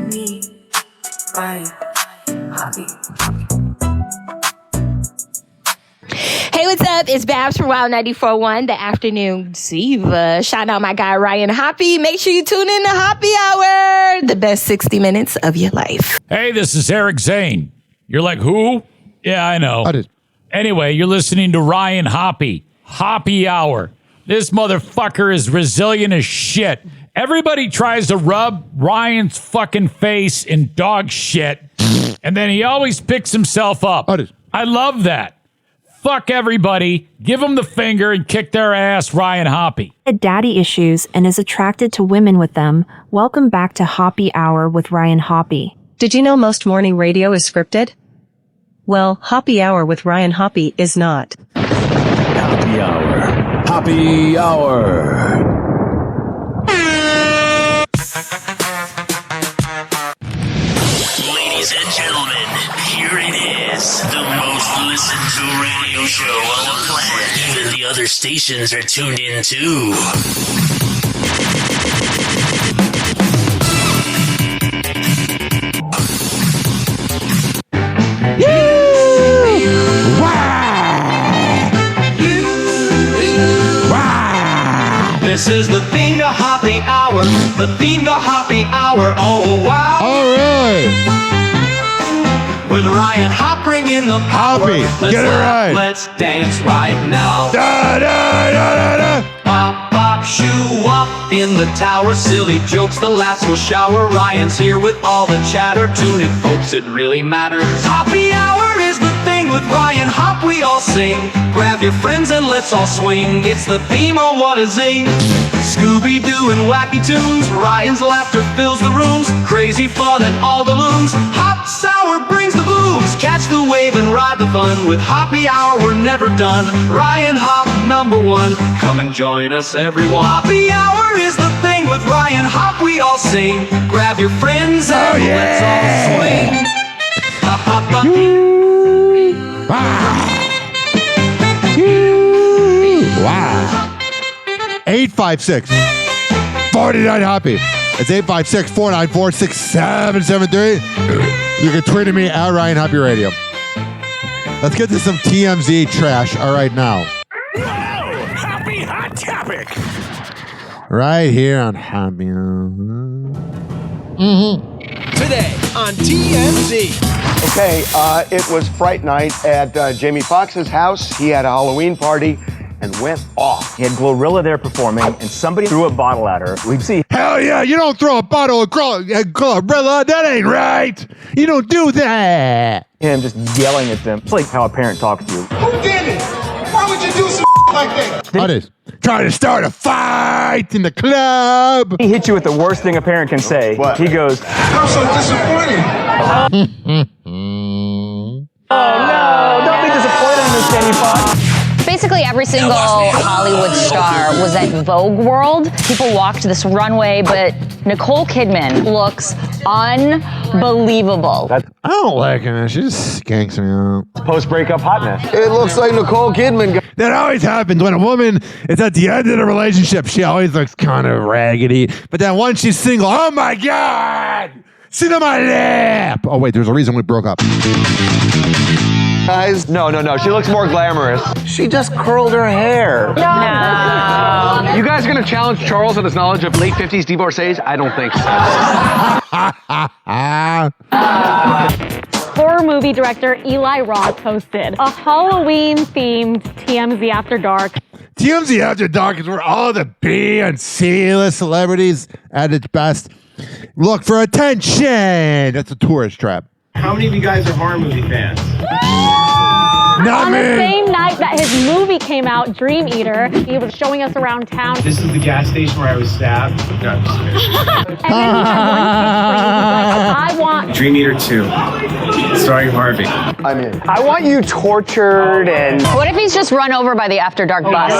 me, Ryan, Hoppy. Hey, what's up? It's Babs from Wild 94.1, the afternoon diva. Shout out my guy Ryan Hoppy. Make sure you tune in to Hoppy Hour, the best 60 minutes of your life. Hey, this is Eric Zane. You're like, who? Yeah, I know. Anyway, you're listening to Ryan Hoppy. Hoppy Hour. This motherfucker is resilient as shit. Everybody tries to rub Ryan's fucking face in dog shit, and then he always picks himself up. I love that. Fuck everybody, give them the finger and kick their ass, Ryan Hoppy. Daddy issues and is attracted to women with them. Welcome back to Hoppy Hour with Ryan Hoppy. Did you know most morning radio is scripted? Well, Hoppy Hour with Ryan Hoppy is not. Happy Hour. Happy Hour. Ladies and gentlemen, here it is. The most listened to radio show on the planet. Even the other stations are tuned in too. This is the theme to Happy Hour. The theme to Happy Hour. Oh, wow. All right. With Ryan Hop bringing the power. Hoppy, get it right. Let's dance right now. Da, da, da, da, da. Pop, pop, shoo up in the tower. Silly jokes, the laughs will shower. Ryan's here with all the chatter. Tune in, folks, it really matters. Hoppy Hour is the thing with Ryan Hop. We all sing. Grab your friends and let's all swing. It's the theme of What a Zing. Scooby-Doo and wacky tunes. Ryan's laughter fills the rooms. Crazy fun and all the loons. Hop Sour brings the blues. Catch the wave and ride the fun. With Hoppy Hour we're never done. Ryan Hop #1. Come and join us everyone. Hoppy Hour is the thing with Ryan Hop. We all sing. Grab your friends and let's all swing. Hop, hop, hop. Wow. 856-49 Hoppy. It's 856-494-6773. You can tweet at me at Ryan Hoppy Radio. Let's get to some TMZ trash. All right, now. Happy Hot Topic. Right here on Hoppy. Today on TMZ. Okay, it was Fright Night at Jamie Foxx's house. He had a Halloween party and went off. He had Glorilla there performing, and somebody threw a bottle at her. We see. Hell yeah, you don't throw a bottle of Glorilla. That ain't right. You don't do that. Him just yelling at them. It's like how a parent talks to you. Who did it? Why would you do some like that? What is? Trying to start a fight in the club. He hits you with the worst thing a parent can say. What? He goes, I'm so disappointed. Oh no, don't be disappointed in this, Jamie Foxx. Basically, every single Hollywood star was at Vogue World. People walked this runway, but Nicole Kidman looks unbelievable. I don't like her. She just skanks me out. Post-breakup hotness. It looks like Nicole Kidman. That always happens when a woman is at the end of the relationship. She always looks kind of raggedy. But then once she's single, oh my God! Sit on my lap! Oh wait, there's a reason we broke up. Guys, no. She looks more glamorous. She just curled her hair. No. You guys are going to challenge Charles on his knowledge of late 50s divorcees? I don't think so. Horror movie director Eli Roth hosted a Halloween-themed TMZ After Dark. TMZ After Dark is where all the B and C-list celebrities at its best look for attention. That's a tourist trap. How many of you guys are horror movie fans? Not On me. the same night that his movie came out, Dream Eater, he was showing us around town. This is the gas station where I was stabbed. No, I'm just kidding. And then he had one catchphrase. He's like, I want Dream Eater 2, starring Harvey. I'm in. I want you tortured and... What if he's just run over by the After Dark bus?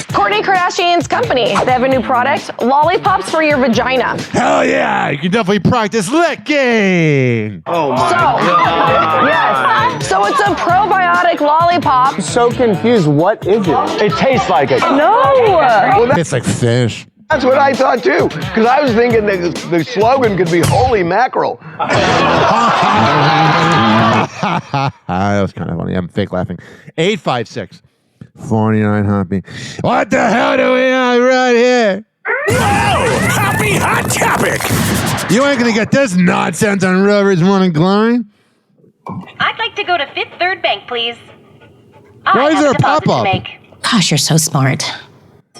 Kourtney Kardashian's company. They have a new product, lollipops for your vagina. Hell yeah, you can definitely practice licking. Oh my God. Yes. So it's a probiotic lollipop. I'm so confused. What is it? It tastes like it. No. It's like fish. That's what I thought too, because I was thinking the slogan could be "Holy mackerel." That was kind of funny. I'm fake laughing. 856-49 Hoppy. What the hell do we have right here? Happy Hot Topic. You ain't gonna get this nonsense on Rover's Morning Glory. I'd like to go to Fifth Third Bank, please. Why is there a pop-up? Gosh, you're so smart.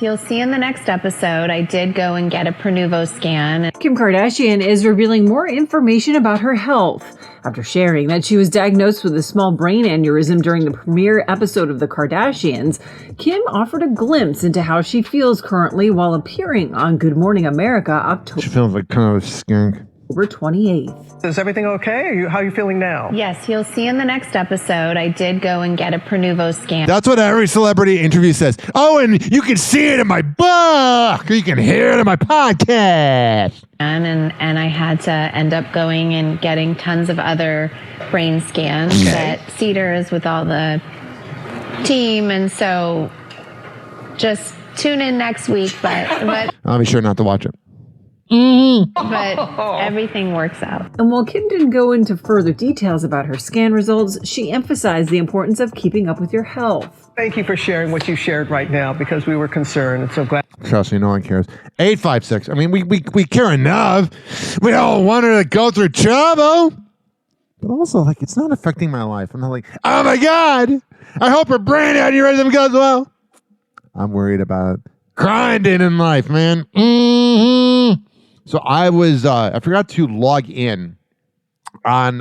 You'll see in the next episode, I did go and get a Pronuvo scan. Kim Kardashian is revealing more information about her health after sharing that she was diagnosed with a small brain aneurysm during the premiere episode of The Kardashians. Kim offered a glimpse into how she feels currently while appearing on Good Morning America October She feels like kind of a skink. 28th. Is everything okay? How are you feeling now? Yes, you'll see in the next episode, I did go and get a Pronuvo scan. That's what every celebrity interview says. Oh, and you can see it in my book, or you can hear it in my podcast. And I had to end up going and getting tons of other brain scans at Cedars with all the team. And so just tune in next week. But I'll be sure not to watch it. But everything works out. And while Kim didn't go into further details about her scan results, she emphasized the importance of keeping up with your health. Thank you for sharing what you shared right now because we were concerned and so glad. Trust me, no one cares. 856. I mean, we care enough. We don't want her to go through trouble. But also, like, it's not affecting my life. I'm not like, oh my God, I hope her brain aneurysm goes well. I'm worried about grinding in life, man. So I forgot to log in on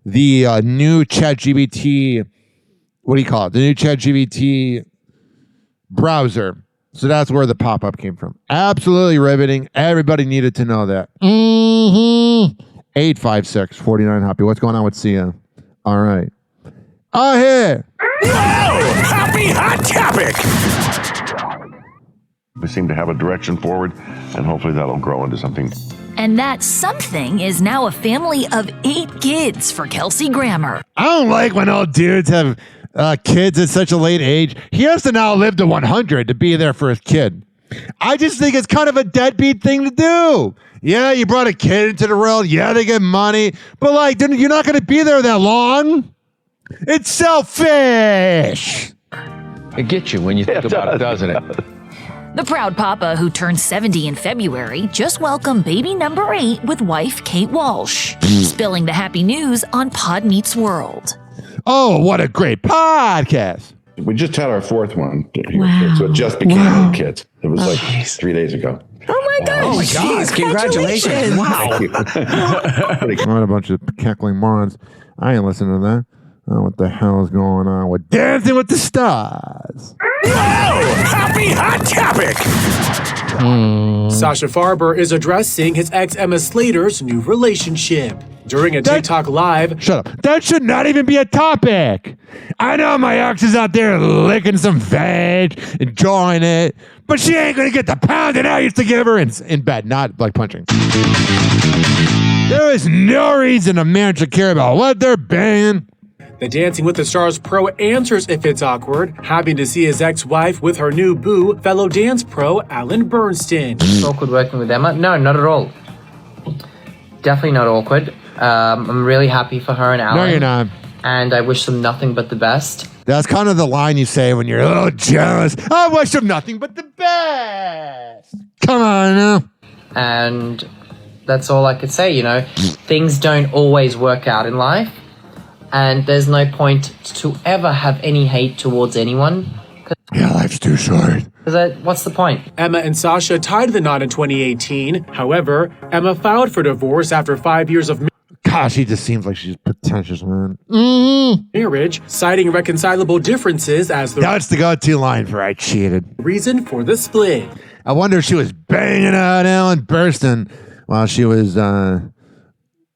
the new ChatGPT. What do you call it? The new ChatGPT browser. So that's where the pop-up came from. Absolutely riveting. Everybody needed to know that. 856 49 Hoppy. What's going on with Sia? All right. Oh, here. Happy Hot Topic. We seem to have a direction forward, and hopefully that'll grow into something. And that something is now a family of 8 kids for Kelsey Grammer. I don't like when old dudes have kids at such a late age. He has to now live to 100 to be there for his kid. I just think it's kind of a deadbeat thing to do. Yeah, you brought a kid into the world. Yeah, they get money. But, like, you're not going to be there that long. It's selfish. It gets you when you think about it, doesn't it? The proud papa, who turned 70 in February, just welcomed baby number 8 with wife Kate Walsh, spilling the happy news on Pod Meets World. Oh, what a great podcast. We just had our 4th one here. Wow. So it just became 8 kids. It was 3 days ago. Oh my gosh. Oh my God. Congratulations. Wow. What a bunch of cackling morons. I ain't listening to that. Oh, what the hell is going on with Dancing with the Stars? Happy Hot Topic. Sasha Farber is addressing his ex Emma Slater's new relationship. During a TikTok live. Shut up. That should not even be a topic. I know my ex is out there licking some veg, enjoying it, but she ain't going to get the pound that I used to give her in bed, not like punching. There is no reason a man should care about what they're banging. The Dancing with the Stars pro answers if it's awkward, happy to see his ex-wife with her new boo, fellow dance pro Alan Bernstein. Awkward working with Emma? No, not at all. Definitely not awkward. I'm really happy for her and Alan. No, you're not. And I wish them nothing but the best. That's kind of the line you say when you're a little jealous. I wish them nothing but the best. Come on now. And that's all I could say, you know. Things don't always work out in life. And there's no point to ever have any hate towards anyone. Yeah, life's too short. What's the point? Emma and Sasha tied the knot in 2018. However, Emma filed for divorce after 5 years of Gosh, he just seems like she's pretentious, man. marriage, citing irreconcilable differences as That's the go-to line for I cheated. reason for the split. I wonder if she was banging out Alan Bernstein while she was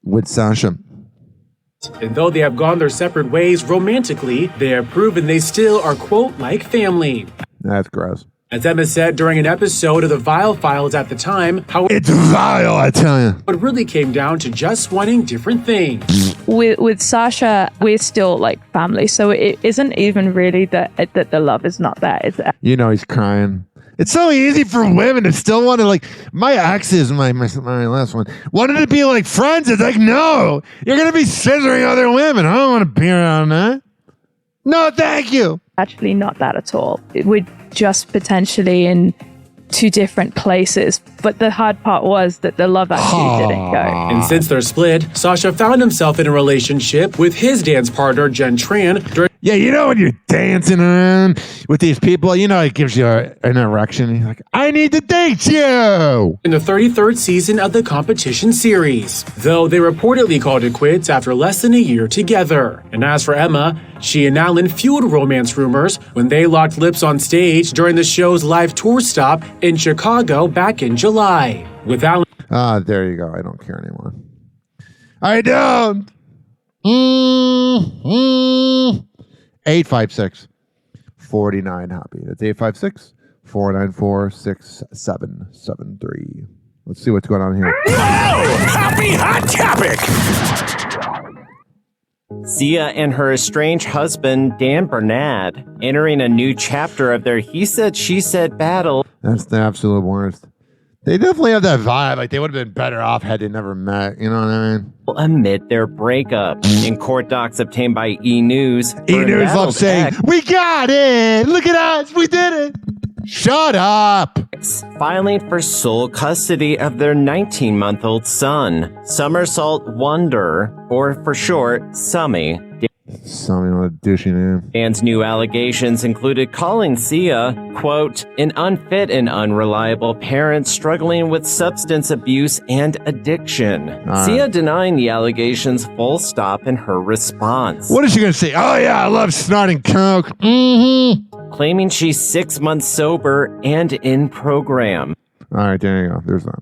with Sasha. And though they have gone their separate ways romantically, they have proven they still are, quote, like family. That's gross. As Emma said during an episode of the Vile Files at the time, how it's vile, I tell you. It really came down to just wanting different things. With Sasha, we're still like family, so it isn't even really that the love is not there. It's You know he's crying. It's so easy for women to still want to, like, my exes, my last one, wanted to be like friends. It's like, no, you're going to be scissoring other women. I don't want to be around that. No, thank you. actually not that at all. We're just potentially in 2 different places, but the hard part was that the love actually didn't go. And since they're split, Sasha found himself in a relationship with his dance partner, Jen Tran. Yeah, you know when you're dancing around with these people, you know it gives you an erection. And you're like, I need to date you! In the 33rd season of the competition series, though they reportedly called it quits after less than a year together. And as for Emma, she and Alan fueled romance rumors when they locked lips on stage during the show's live tour stop in Chicago back in July. With Alan... there you go. I don't care anymore. I don't! 856 49 Hoppy. That's 856 494 6773. Let's see what's going on here. Happy Hot Topic! Sia and her estranged husband, Dan Bernard, entering a new chapter of their he said, she said battle. That's the absolute worst. They definitely have that vibe. Like they would have been better off had they never met. You know what I mean? Amid their breakup. In court docs obtained by E! News. E! News loves saying, "We got it! Look at us! We did it!" Shut up! Filing for sole custody of their 19-month-old son, Somersault Wonder, or for short, Summy. Something with a douchey name. Dan's new allegations included calling Sia, quote, an unfit and unreliable parent struggling with substance abuse and addiction. Sia denying the allegations full stop in her response. What is she going to say? Oh, yeah, I love snorting coke. Mm-hmm. Claiming she's 6 months sober and in program. All right, there you go. There's that.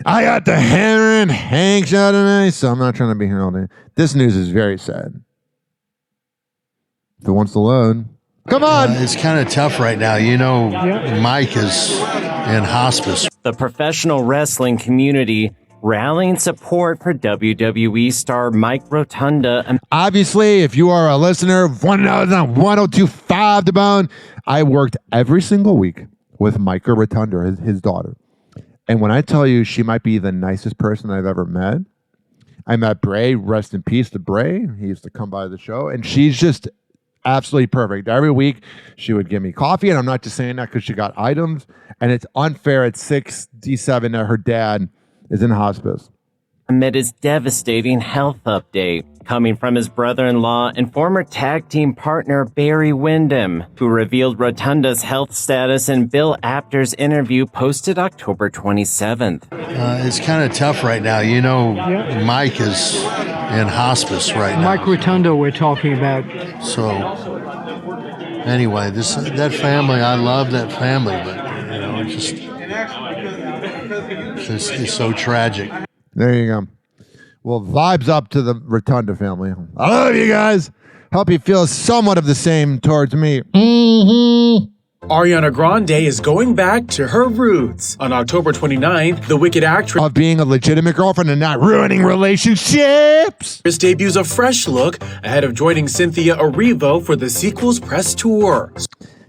I got the hammer and Hank shot at me, so I'm not trying to be here all day. This news is very sad. If it wants to load. Come on! It's kind of tough right now. You know, Mike is in hospice. The professional wrestling community rallying support for WWE star Mike Rotunda. Obviously, if you are a listener of 1025 The Bone, I worked every single week with Mike Rotunda, his daughter. And when I tell you she might be the nicest person I've ever met, I met Bray, rest in peace to Bray. He used to come by the show, and she's just absolutely perfect. Every week, she would give me coffee, and I'm not just saying that because she got items, and it's unfair at 67 that her dad is in hospice. Amid his devastating health update, coming from his brother-in-law and former tag team partner Barry Windham, who revealed Rotunda's health status in Bill Apter's interview posted October 27th. It's kind of tough right now. You know, Mike is in hospice right now. Mike Rotunda we're talking about. So, anyway, that family, I love that family, but, you know, it's so tragic. There you go. Well, vibes up to the Rotunda family. I love you guys. Hope you feel somewhat of the same towards me. Mm-hmm. Ariana Grande is going back to her roots. On October 29th, the Wicked actress of being a legitimate girlfriend and not ruining relationships debuts a fresh look ahead of joining Cynthia Erivo for the sequel's press tour.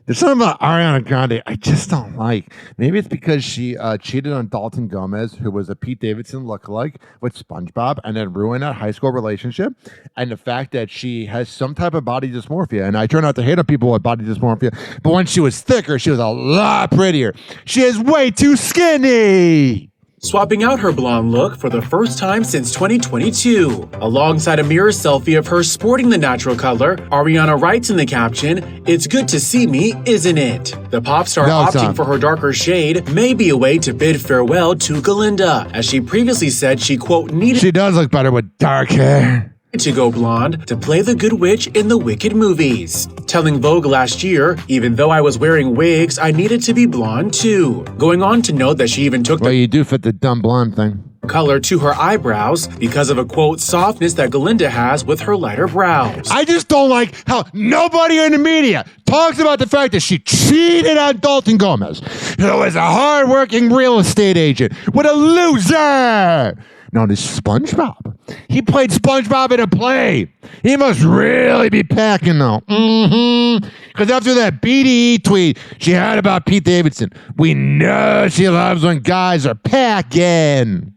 There's something about Ariana Grande I just don't like. Maybe it's because she cheated on Dalton Gomez, who was a Pete Davidson lookalike with SpongeBob, and then ruined that high school relationship. And the fact that she has some type of body dysmorphia. And I turn out to hate on people with body dysmorphia. But when she was thicker, she was a lot prettier. She is way too skinny. Swapping out her blonde look for the first time since 2022. Alongside a mirror selfie of her sporting the natural color, Ariana writes in the caption, "It's good to see me, isn't it?" The pop star opting for her darker shade may be a way to bid farewell to Galinda, as she previously said she, quote, needed— She does look better with dark hair. To go blonde to play the good witch in the Wicked movies. Telling Vogue last year, even though I was wearing wigs, I needed to be blonde too. Going on to note that she even took you do fit the dumb blonde thing. Color to her eyebrows because of a, quote, softness that Galinda has with her lighter brows. I just don't like how nobody in the media talks about the fact that she cheated on Dalton Gomez, who is a hardworking real estate agent with a loser. Now, this SpongeBob. He played SpongeBob in a play. He must really be packing, though. Because after that BDE tweet she had about Pete Davidson, we know she loves when guys are packing.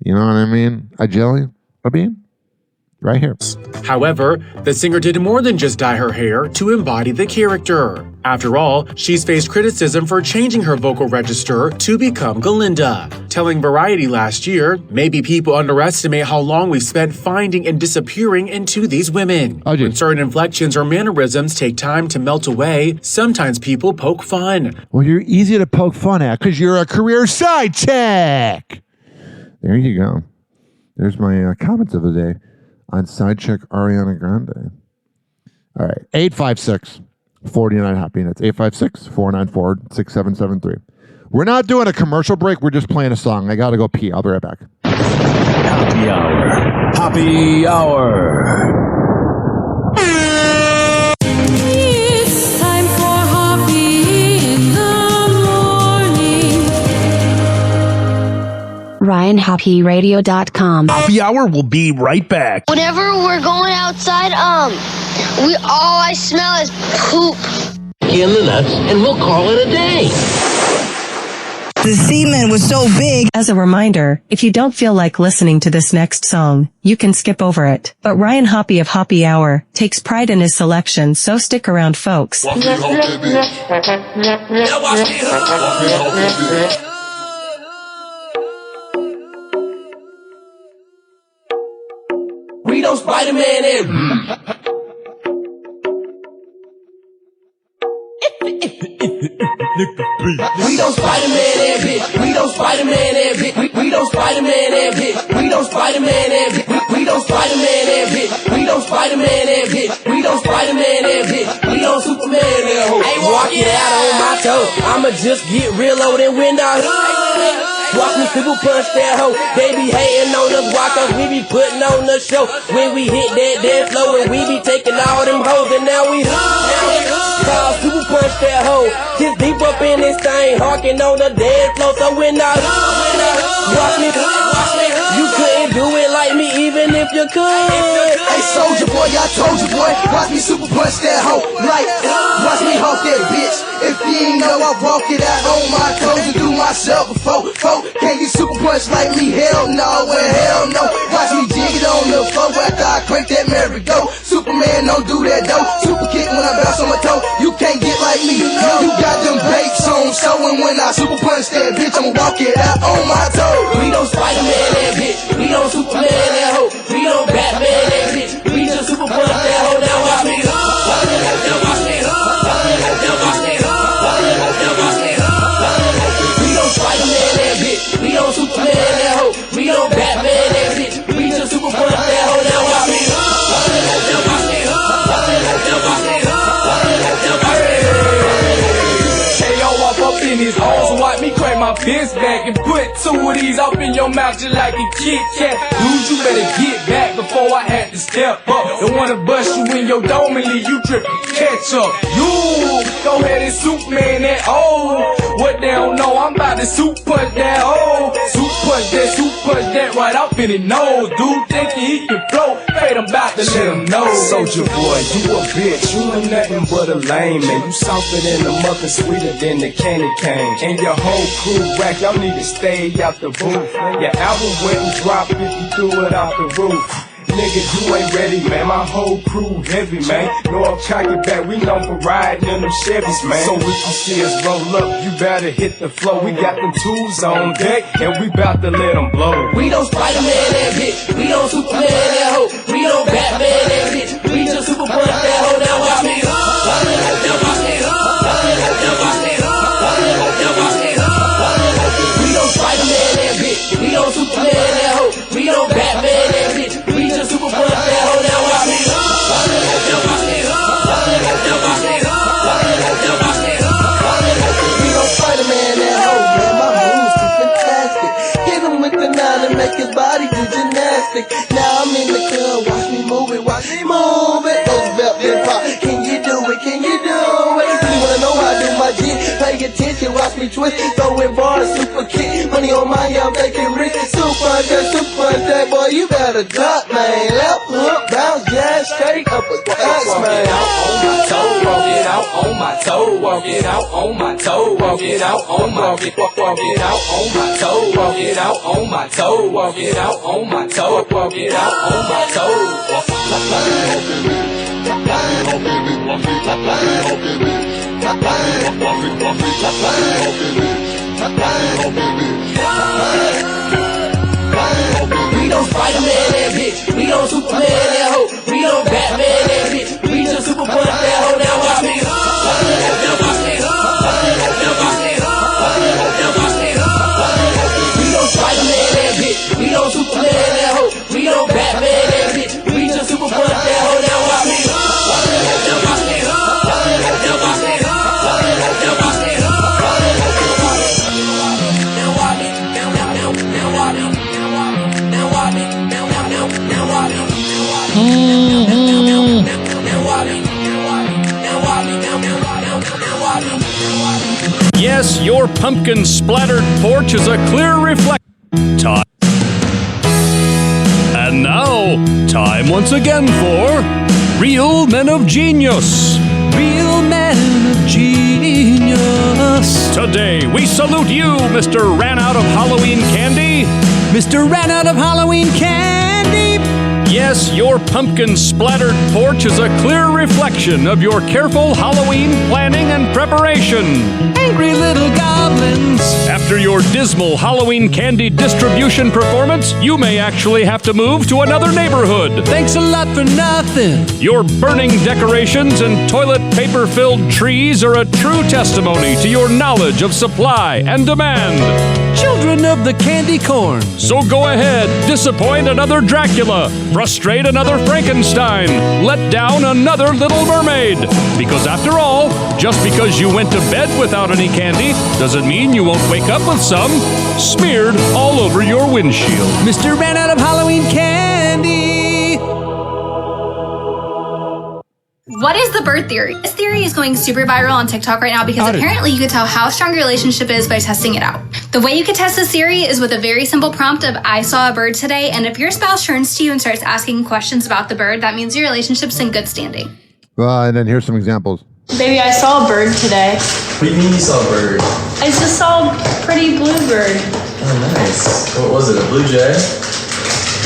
You know what I mean? A jelly? A bean? Right here. However, the singer did more than just dye her hair to embody the character. After all, she's faced criticism for changing her vocal register to become Galinda. Telling Variety last year, maybe people underestimate how long we've spent finding and disappearing into these women. When certain inflections or mannerisms take time to melt away, sometimes people poke fun. Well, you're easy to poke fun at because you're a career side check. There you go. There's my comments of the day on side check Ariana Grande. All right, 856-49-HOPPY. That's 856-494-6773. We're not doing a commercial break. We're just playing a song. I got to go pee. I'll be right back. Happy Hour. Happy Hour. It's time for Hoppy in the morning. RyanHoppyRadio.com. Happy Hour will be right back. Whenever we're going outside, all I smell is poop. In the nuts, and we'll call it a day. The semen was so big. As a reminder, if you don't feel like listening to this next song, you can skip over it. But Ryan Hoppe of Hoppe Hour takes pride in his selection, so stick around, folks. We don't Spider-Man it. We don't Spider-Man that bitch. We don't Spider-Man that bitch. We don't Spider-Man that bitch. We don't Spider-Man that bitch. We don't Spider-Man that bitch. We don't Spider-Man that bitch. We don't Spider-Man that bitch. We don't Superman that hoe. Hey, walk it out on my toe. I'ma just get real old and win the watch me people punch that hoe. They be hating on us, why? Cause we be putting on the show. When we hit that dance floor and we be taking all them hoes. And now we cause people punch that hoe. Just deep up in this thing, harking on the dance floor. So when I watch me, you couldn't do it like me even if you could. Hey soldier boy, I told you boy, watch me super punch that hoe. Like, watch me hawk that bitch. If you ain't know I walk it out on my toes and do myself before. Can't get super punch like me, hell no, well hell no. Watch me jig it on the floor after I crank that merry-go. Superman don't do that though. Super kick when I bounce on my toe. You can't get like me, you got them bakes on showing. When I super punch that bitch, I'ma walk it out on my toe. We don't Spider-Man that bitch. We don't Superman that hoe. We don't Batman that bitch. We just super punch that hoe. Now watch me. Now watch me. Now watch me. We don't Spider-Man that bitch. We don't Superman that hoe. We don't Batman that bitch. We just super punch that hoe. Now watch me. Now watch me. Now watch me. Hey yo, I'm up in these hoes. Watch me crank my fist back and put two of these up in your mouth just like a Kit Kat. Dude, you better get back before I had to step up. Don't wanna bust you in your dome and leave you dripping ketchup. You go ahead and Superman that what they don't know, I'm about to super punch that super punch that right up in the nose. Dude thinking he can flow, fate I'm about to let him know. Soldier boy, you a bitch, you ain't nothing but a lame man. You softer than the muck and sweeter than the candy cane. And your whole crew whack, y'all need to stay out the booth. Your album wouldn't drop if you threw it off the roof. Nigga, you ain't ready, man. My whole crew heavy, man. No, I'm cocky back. We known for riding in them Chevys, man. So if you see us roll up, you better hit the flow. We got them tools on deck, and we bout to let them blow. We don't Spider-Man that bitch. We don't Superman that hoe. We don't Batman that bitch. We just super punch that hoe. Now watch me. Now watch me. Now watch me. Now watch me. We don't Spider-Man that bitch. We don't Superman that hoe. We don't Batman that bitch. We just super punch that hoe. Now watch me. Now watch me. Now watch me. Now watch me. We don't Spider-Man that hoe, man. My moves is fantastic. Hit him with the nine and make his body do gymnastics. Now I'm in the club, watch me move it, watch me move it. Roosevelt and pop, can you do it? Can you do it? You wanna know how I do my shit? Pay attention, watch me twist. Throwing bars, super kick. Money on my I'm making rich. Super that boy, you better drop, man. Left hook, bounce, jazz, straight up a touch, man. Walk it out on my toe, walk it out on my toe, walk it out on my toe, walk it out on my toe, walk it out on my toe, walk it out on my toe, walk it out on my We don't Spider-Man that bitch. We don't Superman that hoe. We don't Batman that bitch. We just super punch that hoe. Now watch me. Now watch me. Now watch me. Now watch me. We don't Spider-Man that bitch. We don't Superman that hoe. We don't Batman that bitch. We just super punch that hoe. Now watch me. Now watch me. Now watch me. Now watch me. Yes, your pumpkin-splattered porch is a clear reflection. Time. And now, time once again for Real Men of Genius. Real Men of Genius. us. Today, we salute you, Mr. Ran Out of Halloween Candy. Mr. Ran Out of Halloween Candy. Yes, your pumpkin-splattered porch is a clear reflection of your careful Halloween planning and preparation. Angry little goblins. After your dismal Halloween candy distribution performance, you may actually have to move to another neighborhood. Thanks a lot for nothing. Your burning decorations and toilet paper-filled trees are a true testimony to your knowledge of supply and demand. Children of the candy corn. So go ahead, disappoint another Dracula, frustrate another Frankenstein, let down another Little Mermaid. Because after all, just because you went to bed without any candy doesn't mean you won't wake up with some smeared all over your windshield. Mr. Ran Out of Halloween Candy. What is the bird theory? This theory is going super viral on TikTok right now because apparently you could tell how strong your relationship is by testing it out. The way you could test this theory is with a very simple prompt of I saw a bird today, and if your spouse turns to you and starts asking questions about the bird, that means your relationship's in good standing. Well, and then here's some examples. Baby, I saw a bird today. What do you mean you saw a bird? I just saw a pretty blue bird. Oh, nice. What was it, a blue jay?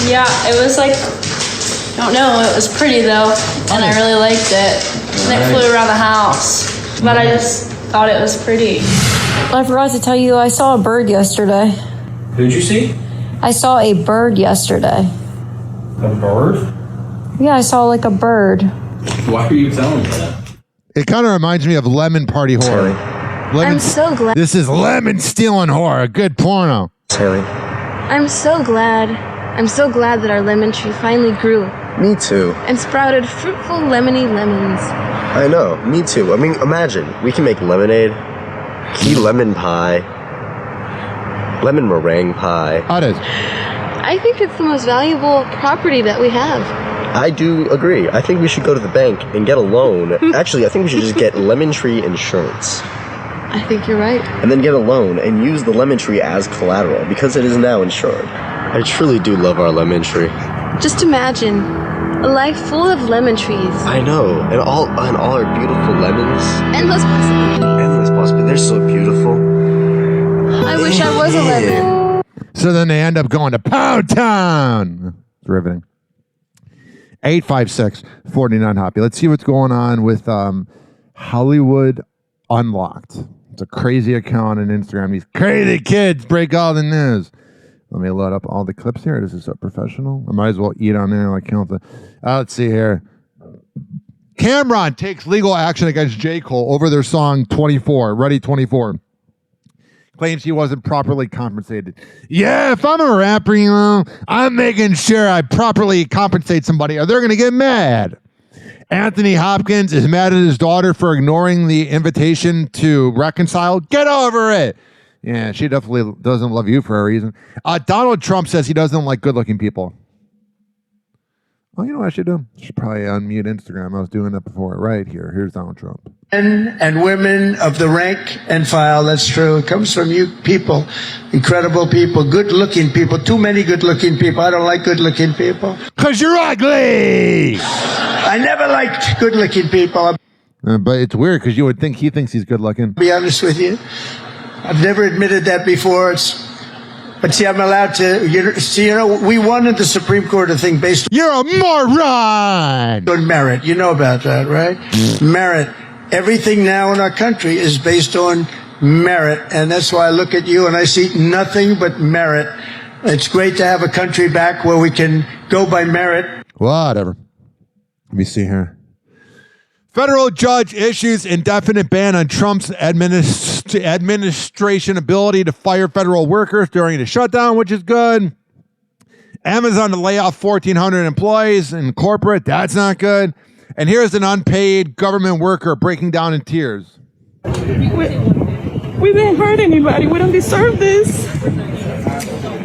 Yeah, it was like, I don't know, it was pretty though, and I really liked it. And it flew around the house, but I just thought it was pretty. I forgot to tell you, I saw a bird yesterday. Who'd you see? I saw a bird yesterday. A bird? Yeah, I saw like a bird. Why are you telling me that? It kind of reminds me of Lemon Party Horror. I'm so glad. This is Lemon Stealing Horror, a good porno. Haley. I'm so glad. I'm so glad that our lemon tree finally grew Me too. and sprouted fruitful lemony lemons. I know. Me too. I mean, imagine we can make lemonade, key lemon pie, lemon meringue pie. How it is? I think it's the most valuable property that we have. I do agree. I think we should go to the bank and get a loan. Actually, I think we should just get lemon tree insurance. I think you're right. And then get a loan and use the lemon tree as collateral because it is now insured. I truly do love our lemon tree. Just imagine a life full of lemon trees. I know, and all our beautiful lemons. Endless possibilities. Endless possibilities. They're so beautiful. I wish I was a lemon. So then they end up going to Pound Town. It's riveting. 856-49 Hoppy. Let's see what's going on with Hollywood Unlocked. It's a crazy account on Instagram. These crazy kids break all the news. Let me load up all the clips here. This is so professional. I might as well eat on there like count the. Let's see here. Cameron takes legal action against J. Cole over their song 24, Ready 24. Claims he wasn't properly compensated. Yeah, if I'm a rapper, you know, I'm making sure I properly compensate somebody or they're going to get mad. Anthony Hopkins is mad at his daughter for ignoring the invitation to reconcile. Get over it. Yeah, she definitely doesn't love you for a reason. Donald Trump says he doesn't like good-looking people. Oh, you know what I should do? I should probably unmute Instagram. I was doing that before. Right here. Here's Donald Trump. Men and women of the rank and file, that's true. It comes from you people, incredible people, good-looking people, too many good-looking people. I don't like good-looking people. Because you're ugly! I never liked good-looking people. But it's weird because you would think he thinks he's good-looking. To be honest with you, I've never admitted that before. But see, I'm allowed to, we wanted the Supreme Court to think based on... You're a moron! On merit. You know about that, right? Merit. Everything now in our country is based on merit. And that's why I look at you and I see nothing but merit. It's great to have a country back where we can go by merit. Whatever. Let me see here. Federal judge issues indefinite ban on Trump's administration ability to fire federal workers during the shutdown, which is good. Amazon to lay off 1,400 employees in corporate. That's not good. And here's an unpaid government worker breaking down in tears. We didn't hurt anybody. We don't deserve this.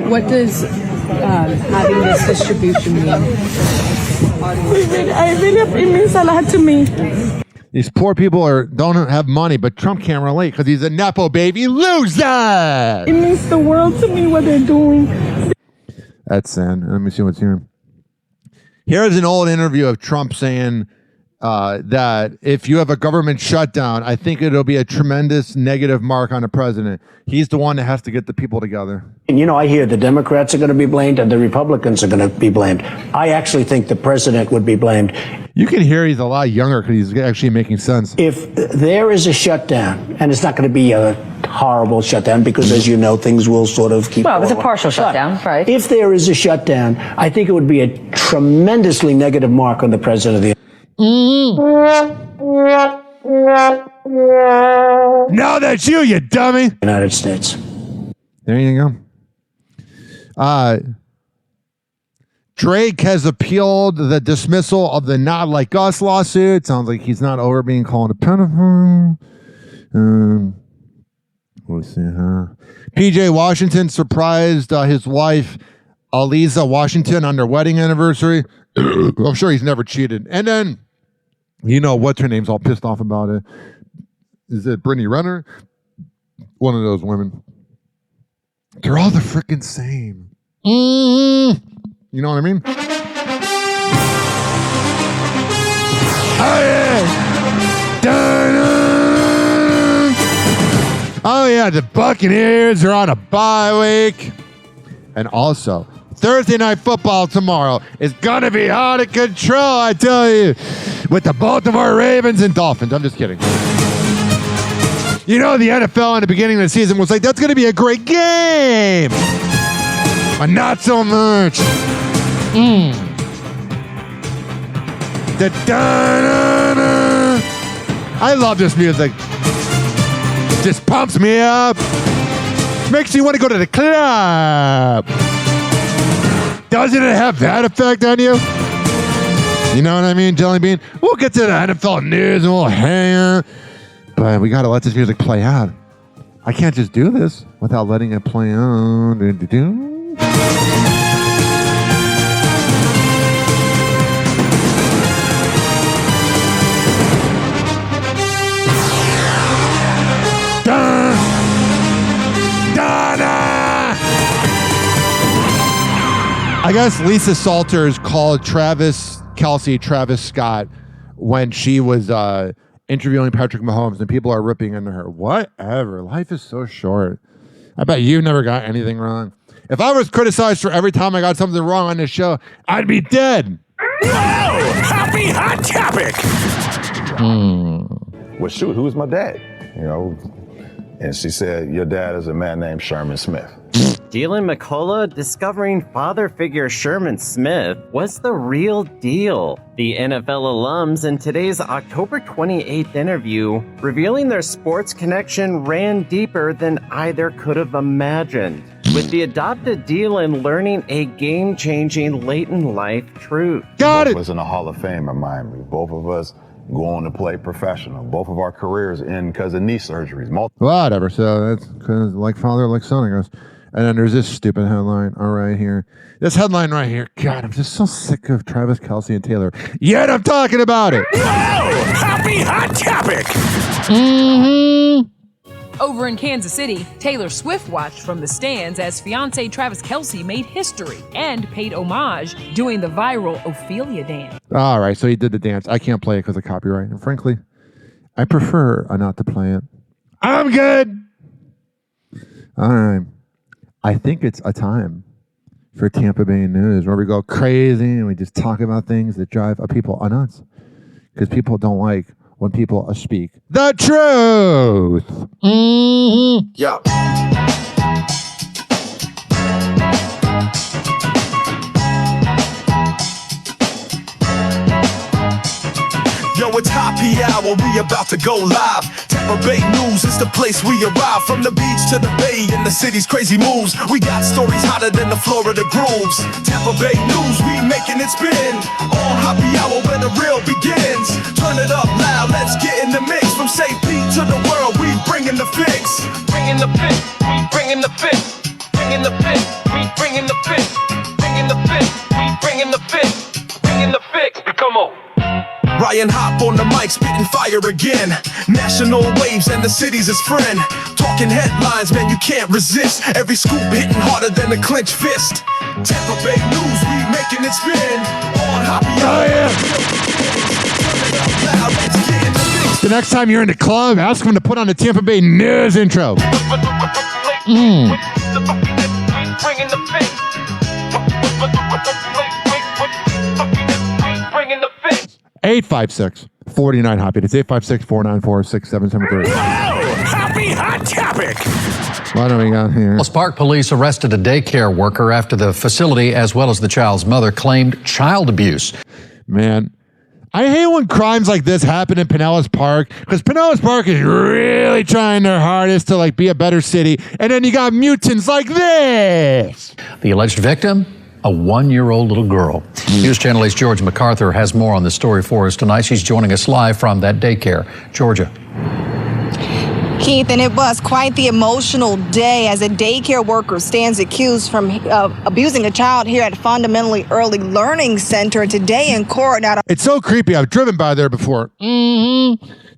What does having this distribution mean? It means a lot to me. These poor people don't have money, but Trump can't relate because he's a Nepo baby loser. It means the world to me what they're doing. That's sad. Let me see what's here. Here's an old interview of Trump saying that if you have a government shutdown, I think it'll be a tremendous negative mark on the president. He's the one that has to get the people together. And I hear the Democrats are going to be blamed and the Republicans are going to be blamed. I actually think the president would be blamed. You can hear he's a lot younger because he's actually making sense. If there is a shutdown, and it's not going to be a horrible shutdown because, as you know, things will sort of keep Well, it was a going. partial shutdown, right? If there is a shutdown, I think it would be a tremendously negative mark on the president of the No, that's you dummy. United States. There you go. Drake has appealed the dismissal of the Not Like Us lawsuit. Sounds like he's not over being called a pedophile. We'll see her. PJ Washington surprised his wife, Aliza Washington, on their wedding anniversary. I'm sure he's never cheated. And then, what's her name's all pissed off about it. Is it Brittany Renner? One of those women. They're all the freaking same. You know what I mean? Oh, yeah. Dun-dun. Oh, yeah. The Buccaneers are on a bye week. And also, Thursday Night Football tomorrow is going to be out of control, I tell you, with the Baltimore Ravens and Dolphins. I'm just kidding. The NFL in the beginning of the season was like, that's going to be a great game. But not so much. I love this music. Just pumps me up. Makes you want to go to the club. Doesn't it have that effect on you? You know what I mean, Jelly Bean? We'll get to the NFL news and we'll hang out. But we got to let this music play out. I can't just do this without letting it play out. I guess Lisa Salters called Travis Scott when she was interviewing Patrick Mahomes, and people are ripping into her. Whatever. Life is so short. I bet you never got anything wrong. If I was criticized for every time I got something wrong on this show, I'd be dead. Whoa! Happy hot topic! Well, shoot, who's my dad? And she said, your dad is a man named Sherman Smith. Dylan McCullough discovering father figure Sherman Smith was the real deal. The NFL alums in today's October 28th interview revealing their sports connection ran deeper than either could have imagined, with the adopted Dylan learning a game-changing late-in-life truth. Both of us in the Hall of Fame in Miami. Both of us go on to play professional. Both of our careers end because of knee surgeries. Whatever. So that's because like father, like son, I guess. And then there's this stupid headline. All right, here. This headline right here. God, I'm just so sick of Travis Kelce and Taylor. Yet I'm talking about it. Whoa! Happy hot topic! Over in Kansas City, Taylor Swift watched from the stands as fiancé Travis Kelce made history and paid homage doing the viral Ophelia dance. All right, so he did the dance. I can't play it because of copyright. And frankly, I prefer not to play it. I'm good. All right. I think it's a time for Tampa Bay News where we go crazy and we just talk about things that drive people nuts because people don't like when people speak the truth. Yeah. Yo, it's happy hour, we about to go live. Tampa Bay News is the place we arrive. From the beach to the bay and the city's crazy moves. We got stories hotter than the Florida grooves. Tampa Bay News, we making it spin. All happy hour where the real begins. Turn it up loud, let's get in the mix. From St. Pete to the world, we bringing the fix. Bringing the fix, we bringing the fix. Bringing the fix, we bringing the fix. Bringing the fix, we bringing the fix. Bringing the fix, come on. Ryan Hoppe on the mic, spitting fire again. National waves and the city's his friend. Talking headlines, man, you can't resist. Every scoop hitting harder than a clenched fist. Tampa Bay News, we making it spin. On happy hour. The next time you're in the club, ask them to put on the Tampa Bay News intro. 856-49-HOPPY. It's 856-494-6773. Happy Hot Topic! What do we got here? Pinellas Park police arrested a daycare worker after the facility, as well as the child's mother, claimed child abuse. Man, I hate when crimes like this happen in Pinellas Park, because Pinellas Park is really trying their hardest to be a better city, and then you got mutants like this. The alleged victim, a 1-year-old little girl. News Channel 8's George MacArthur has more on the story for us tonight. She's joining us live from that daycare. Georgia. Keith, and it was quite the emotional day as a daycare worker stands accused from abusing a child here at Fundamentally Early Learning Center today in court. Now, it's so creepy. I've driven by there before.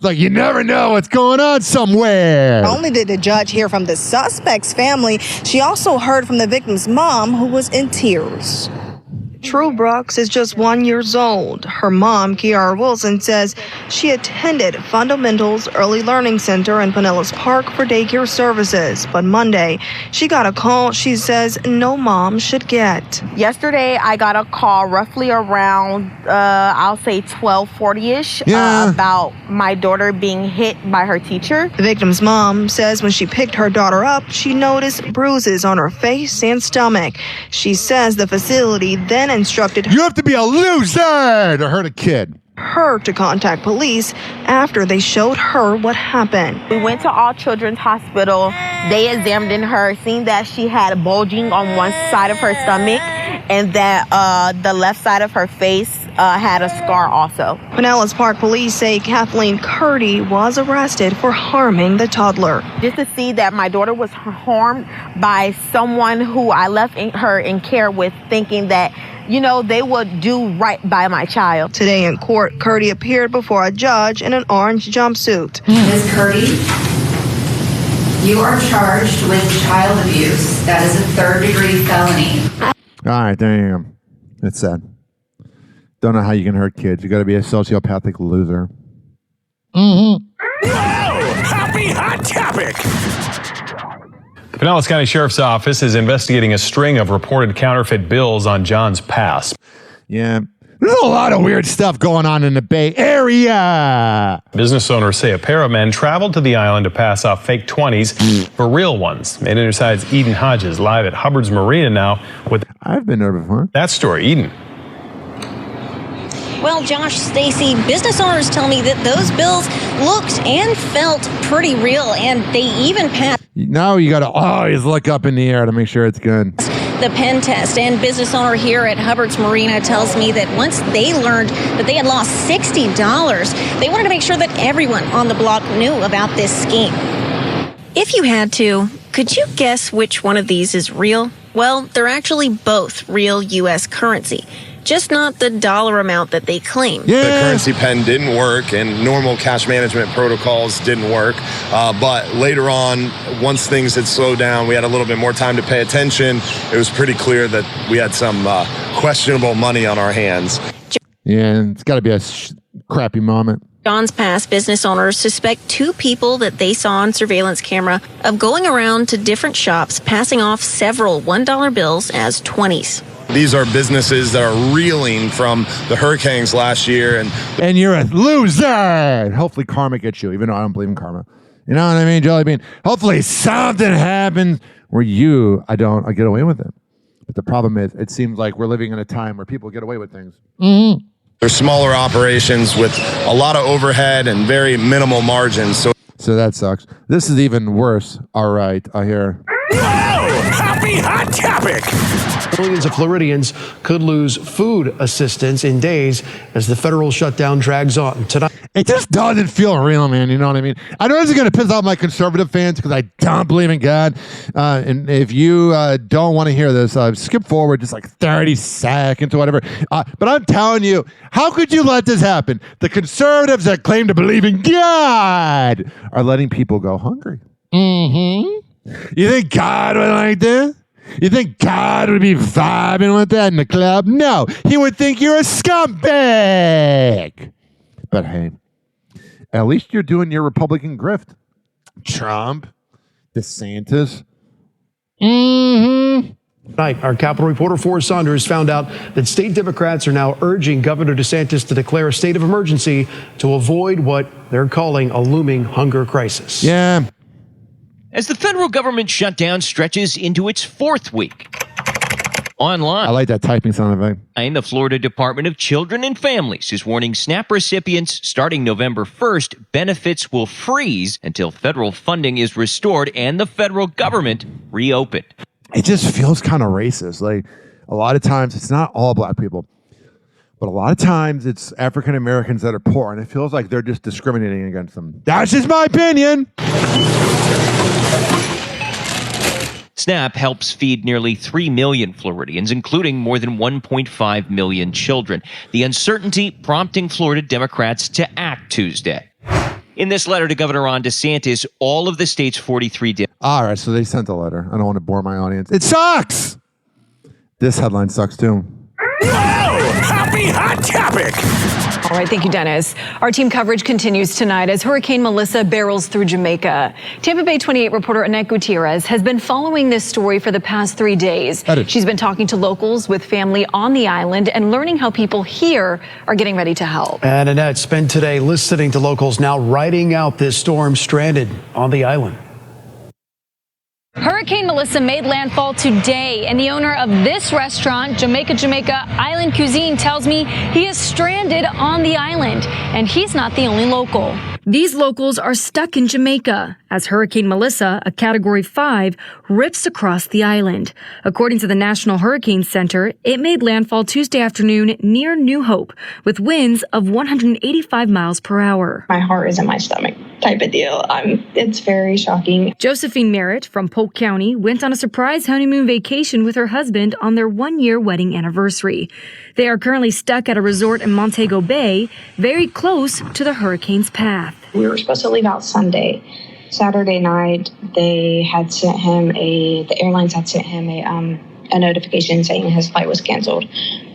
Like you never know what's going on somewhere. Not only did the judge hear from the suspect's family, she also heard from the victim's mom, who was in tears. True Brooks is just 1 year old. Her mom, Kiara Wilson, says she attended Fundamentals Early Learning Center in Pinellas Park for daycare services. But Monday, she got a call she says no mom should get. Yesterday, I got a call roughly around, I'll say 12:40-ish, about my daughter being hit by her teacher. The victim's mom says when she picked her daughter up, she noticed bruises on her face and stomach. She says the facility then instructed her, you have to be a loser to hurt a kid. Her to contact police after they showed her what happened. We went to All Children's Hospital. They examined her, seeing that she had bulging on one side of her stomach and that the left side of her face had a scar also. Pinellas Park police say Kathleen Curdy was arrested for harming the toddler. Just to see that my daughter was harmed by someone who I left her in care with, thinking that, you know, they would do right by my child. Today in court, Curdy appeared before a judge in an orange jumpsuit. Ms. Curdy, you are charged with child abuse. That is a 3rd-degree felony. All right, there you go. It's sad. Don't know how you can hurt kids. You got to be a sociopathic loser. Happy Hot Topic! The Pinellas County Sheriff's Office is investigating a string of reported counterfeit bills on John's pass. Yeah, there's a lot of weird stuff going on in the Bay Area. Business owners say a pair of men traveled to the island to pass off fake 20s for real ones. 8 Inside's Eden Hodges live at Hubbard's Marina now with... I've been there before. That story, Eden. Well, Josh, Stacy, business owners tell me that those bills looked and felt pretty real, and they even passed. Now you got to always look up in the air to make sure it's good. The pen test. And business owner here at Hubbard's Marina tells me that once they learned that they had lost $60, they wanted to make sure that everyone on the block knew about this scheme. If you had to, could you guess which one of these is real? Well, they're actually both real U.S. currency, just not the dollar amount that they claim. The currency pen didn't work and normal cash management protocols didn't work. But later on, once things had slowed down, we had a little bit more time to pay attention. It was pretty clear that we had some questionable money on our hands. Yeah, it's got to be a crappy moment. John's Pass business owners suspect 2 people that they saw on surveillance camera of going around to different shops passing off several $1 bills as 20s. These are businesses that are reeling from the hurricanes last year. And you're a loser. Hopefully karma gets you, even though I don't believe in karma. You know what I mean, Jelly Bean? Hopefully something happens where I get away with it. But the problem is, it seems like we're living in a time where people get away with things. Mm-hmm. They're smaller operations with a lot of overhead and very minimal margins. So that sucks. This is even worse. All right, I hear. Happy Hot Topic! Millions of Floridians could lose food assistance in days as the federal shutdown drags on. Tonight, it just doesn't feel real, man. You know what I mean? I know this is going to piss off my conservative fans because I don't believe in God. And if you don't want to hear this, skip forward just like 30 seconds or whatever. But I'm telling you, how could you let this happen? The conservatives that claim to believe in God are letting people go hungry. Mm-hmm. You think God would like this? You think God would be vibing with that in the club? No, he would think you're a scumbag. But hey, At least you're doing your Republican grift. Trump, DeSantis. Tonight, our Capitol reporter Forrest Saunders found out that state Democrats are now urging Governor DeSantis to declare a state of emergency to avoid what they're calling a looming hunger crisis. Yeah. As the federal government shutdown stretches into its 4th week. Online, I like that typing sound effect. The Florida Department of Children and Families is warning SNAP recipients starting November 1st, benefits will freeze until federal funding is restored and the federal government reopened. It just feels kind of racist. Like a lot of times it's not all black people, but a lot of times it's African Americans that are poor, and it feels like they're just discriminating against them. That's just my opinion. SNAP helps feed nearly 3 million Floridians, including more than 1.5 million children. The uncertainty prompting Florida Democrats to act Tuesday. In this letter to Governor Ron DeSantis, all of the state's 43 All right, so they sent a letter. I don't want to bore my audience. It sucks! This headline sucks too. Happy Hot Topic! All right, thank you, Dennis. Our team coverage continues tonight as Hurricane Melissa barrels through Jamaica. Tampa Bay 28 reporter Annette Gutierrez has been following this story for the past 3 days. She's been talking to locals with family on the island and learning how people here are getting ready to help. And Annette spent today listening to locals now writing out this storm stranded on the island. Hurricane Melissa made landfall today, and the owner of this restaurant, Jamaica Island Cuisine, tells me he is stranded on the island, and he's not the only local. These locals are stuck in Jamaica as Hurricane Melissa, a Category 5, rips across the island. According to the National Hurricane Center, it made landfall Tuesday afternoon near New Hope with winds of 185 miles per hour. My heart is in my stomach type of deal. It's very shocking. Josephine Merritt from Polk County went on a surprise honeymoon vacation with her husband on their 1-year wedding anniversary. They are currently stuck at a resort in Montego Bay, very close to the hurricane's path. We were supposed to leave out Sunday. Saturday night, they had sent him the airlines had sent him a notification saying his flight was canceled.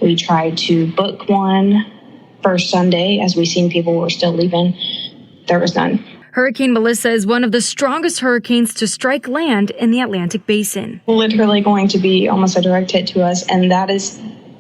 We tried to book one for Sunday as we seen people were still leaving. There was none. Hurricane Melissa is one of the strongest hurricanes to strike land in the Atlantic Basin. Literally going to be almost a direct hit to us, and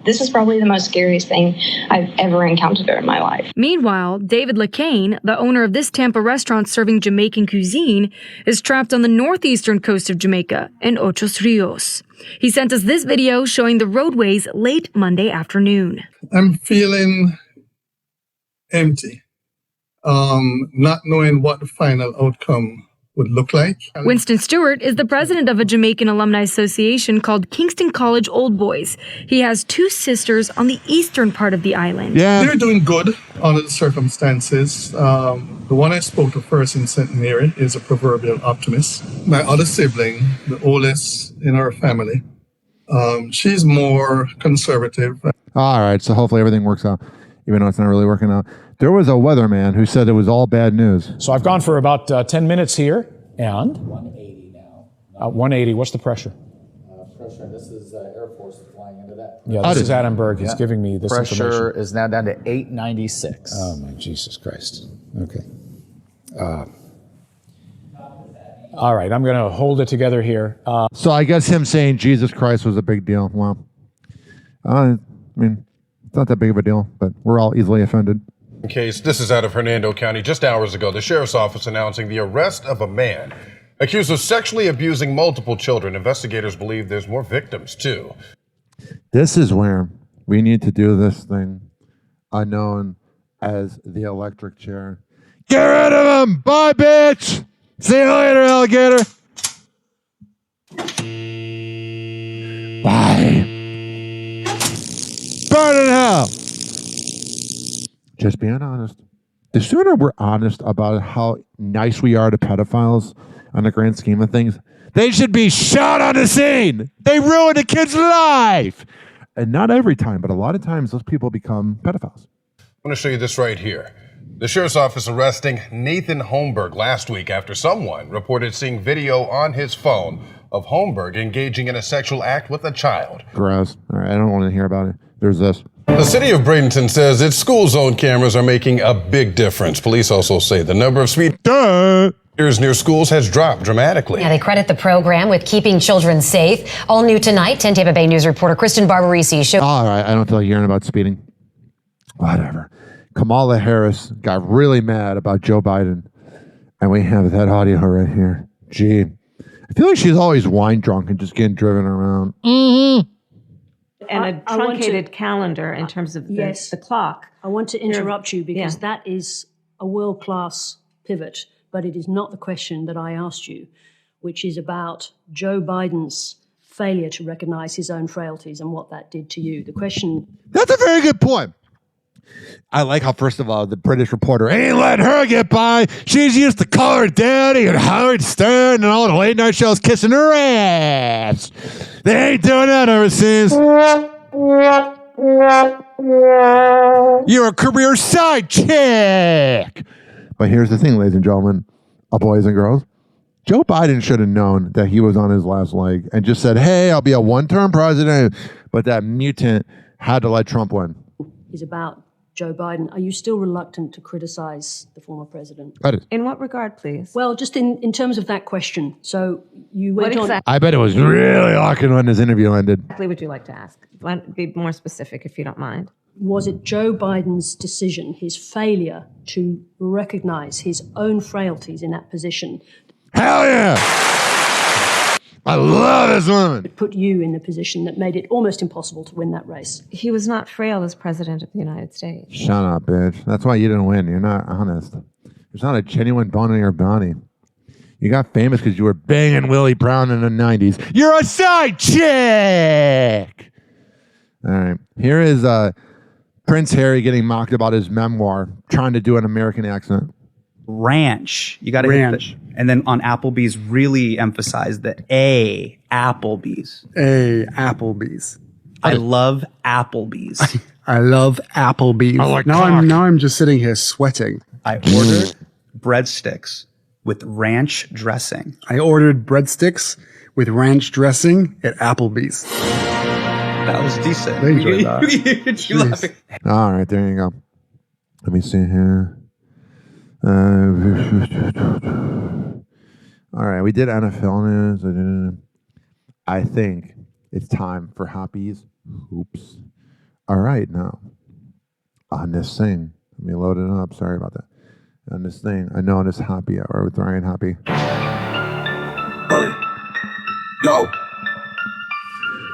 this is probably the most scariest thing I've ever encountered in my life. Meanwhile, David LeCain, the owner of this Tampa restaurant serving Jamaican cuisine, is trapped on the northeastern coast of Jamaica in Ochos Rios. He sent us this video showing the roadways late Monday afternoon. I'm feeling empty, not knowing what the final outcome would look like. Winston Stewart is the president of a Jamaican alumni association called Kingston College Old Boys. He has 2 sisters on the eastern part of the island. Yeah, they're doing good under the circumstances. The one I spoke to first in St. Mary is a proverbial optimist. My other sibling, the oldest in our family, she's more conservative. All right, so hopefully everything works out, even though it's not really working out. There was a weatherman who said it was all bad news. So I've gone for about 10 minutes here, and 180 now. 180. What's the pressure? Pressure. This is Air Force flying into that. Yeah, this is Adam Berg. He's giving me this Pressure information. is now down to 896. Oh my Jesus Christ. Okay. All right, I'm going to hold it together here. So I guess him saying Jesus Christ was a big deal. Well, I mean, it's not that big of a deal, but we're all easily offended. Case. This is out of Hernando County. Just hours ago, the sheriff's office announcing the arrest of a man accused of sexually abusing multiple children. Investigators believe there's more victims, too. This is where we need to do this thing known as the electric chair. Get rid of him! Bye, bitch! See you later, alligator! Bye. Burn in hell! Just being honest. The sooner we're honest about how nice we are to pedophiles on the grand scheme of things, they should be shot on the scene. They ruined a kid's life. And not every time, but a lot of times those people become pedophiles. I'm going to show you this right here. The sheriff's office arresting Nathan Holmberg last week after someone reported seeing video on his phone of Holmberg engaging in a sexual act with a child. Gross. All right, I don't want to hear about it. There's this. The city of Bradenton says its school zone cameras are making a big difference. Police also say the number of speeders near schools has dropped dramatically. Yeah, they credit the program with keeping children safe. All new tonight, 10 Tampa Bay News reporter Kristen Barbarisi shows. All right, I don't feel like hearing about speeding. Whatever. Kamala Harris got really mad about Joe Biden, and we have that audio right here. Gee, I feel like she's always wine drunk and just getting driven around. Mm-hmm. And a truncated calendar in terms of the clock. I want to interrupt you because that is a world-class pivot, but it is not the question that I asked you, which is about Joe Biden's failure to recognize his own frailties and what that did to you. The question... That's a very good point. I like how, first of all, the British reporter ain't letting her get by. She's used to call her daddy and Howard Stern and all the late night shows kissing her ass. They ain't doing that overseas. You're a career side chick. But here's the thing, ladies and gentlemen, boys and girls. Joe Biden should have known that he was on his last leg and just said, hey, I'll be a one-term president. But that mutant had to let Trump win. Is about Joe Biden. Are you still reluctant to criticize the former president? That is. In what regard, please? Well, just in terms of that question. So you went on. I bet it was really awkward when this interview ended. What exactly would you like to ask? Be more specific, if you don't mind. Was it Joe Biden's decision, his failure to recognize his own frailties in that position? Hell yeah! I love this woman. It put you in the position that made it almost impossible to win that race. He was not frail as president of the United States. Shut up, bitch. That's why you didn't win. You're not honest. There's not a genuine bone in your body. You got famous because you were banging Willie Brown in the 90s. You're a side chick! All right. Here is Prince Harry getting mocked about his memoir, trying to do an American accent. Ranch. You got to hit and then on Applebee's, really emphasize the A, Applebee's. A, Applebee's. I love Applebee's. I love Applebee's. I like now cock. I'm just sitting here sweating. I ordered breadsticks with ranch dressing. I ordered breadsticks with ranch dressing at Applebee's. That was decent. They enjoyed that. You laughing? All right, there you go. Let me see here. All right, we did NFL news. I think it's time for Hoppe's Hoops. All right, now, on this thing, let me load it up. Sorry about that. On this thing, I know on this Hoppe Hour with Ryan Hoppe. Yo.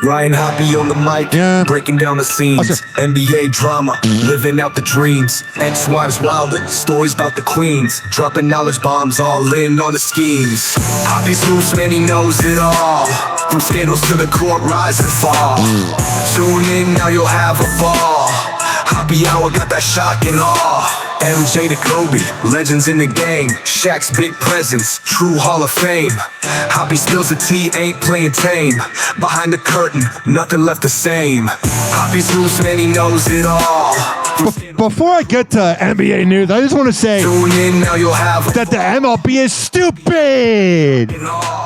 Ryan Hoppe on the mic, breaking down the scenes. NBA drama, living out the dreams. Ex-wives wildin', stories about the queens. Dropping knowledge bombs, all in on the schemes. Hoppe's loose, man, he knows it all. From scandals to the court, rise and fall. Tune in, now you'll have a ball. Hoppe Hour got that shock and awe. MJ to Kobe, legends in the game. Shaq's big presence, true Hall of Fame. Hoppe spills the tea, ain't playing tame. Behind the curtain, nothing left the same. Hoppe's loose, man, he knows it all. Before I get to NBA news, I just want to say that the MLB is stupid.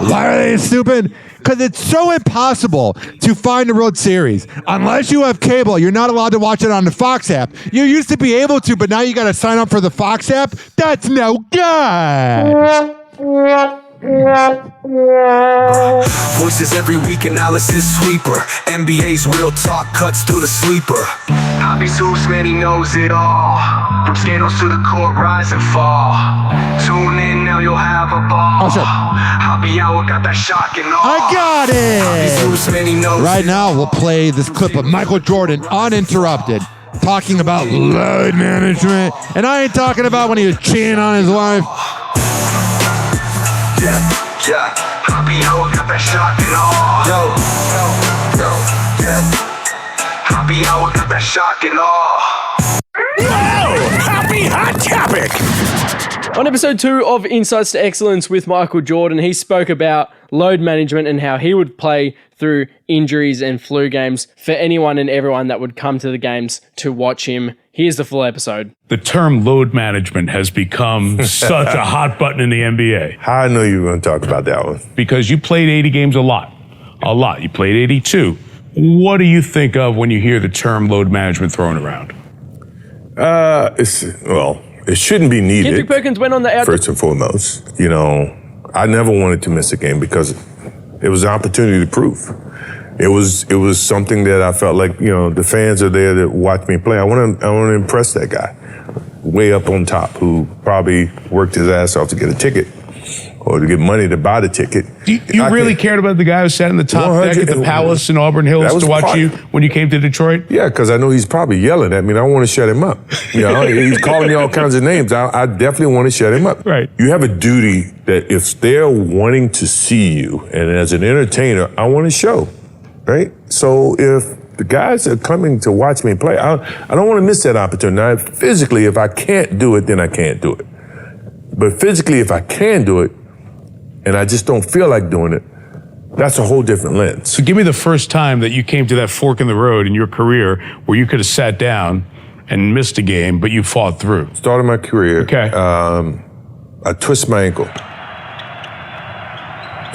Why are they stupid? Because it's so impossible to find a World Series. Unless you have cable, you're not allowed to watch it on the Fox app. You used to be able to, but now you got to sign up for the Fox app? That's no good. Voices every week, analysis sweeper. NBA's real talk cuts through the sleeper. Hoppe's hoops, man, he knows it all. From scandals to the court, rise and fall. Tune in, now you'll have a ball. Hoppe Hour got that shock and awe. I got Hoppe's it. hoops, man, he knows Right now, we'll play this clip of Michael Jordan uninterrupted, talking about load management. And I ain't talking about when he was cheating on his wife. Yeah, Hoppe Hour got that shock and awe. Hoppe Hour got that shock and awe. Happy Hot Topic! On episode 2 of Insights to Excellence with Michael Jordan, he spoke about load management and how he would play through injuries and flu games for anyone and everyone that would come to the games to watch him. Here's the full episode. The term load management has become such a hot button in the NBA. How I knew you were going to talk about that one. Because you played 80 games a lot. You played 82. What do you think of when you hear the term load management thrown around? It shouldn't be needed. Kendrick Perkins went on the out. First and foremost, I never wanted to miss a game because it was an opportunity to prove. It was something that I felt like, the fans are there to watch me play. I want to impress that guy way up on top who probably worked his ass off to get a ticket or to get money to buy the ticket. You really cared about the guy who sat in the top deck at the Palace in Auburn Hills to watch you when you came to Detroit? Yeah, because I know he's probably yelling at me and I want to shut him up. He's calling me all kinds of names. I definitely want to shut him up. Right. You have a duty that if they're wanting to see you, and as an entertainer, I want to show, right? So if the guys are coming to watch me play, I don't want to miss that opportunity. Now, physically, if I can't do it, then I can't do it. But physically, if I can do it, and I just don't feel like doing it, that's a whole different lens. So give me the first time that you came to that fork in the road in your career where you could have sat down and missed a game, but you fought through. Started my career. Okay. I twist my ankle.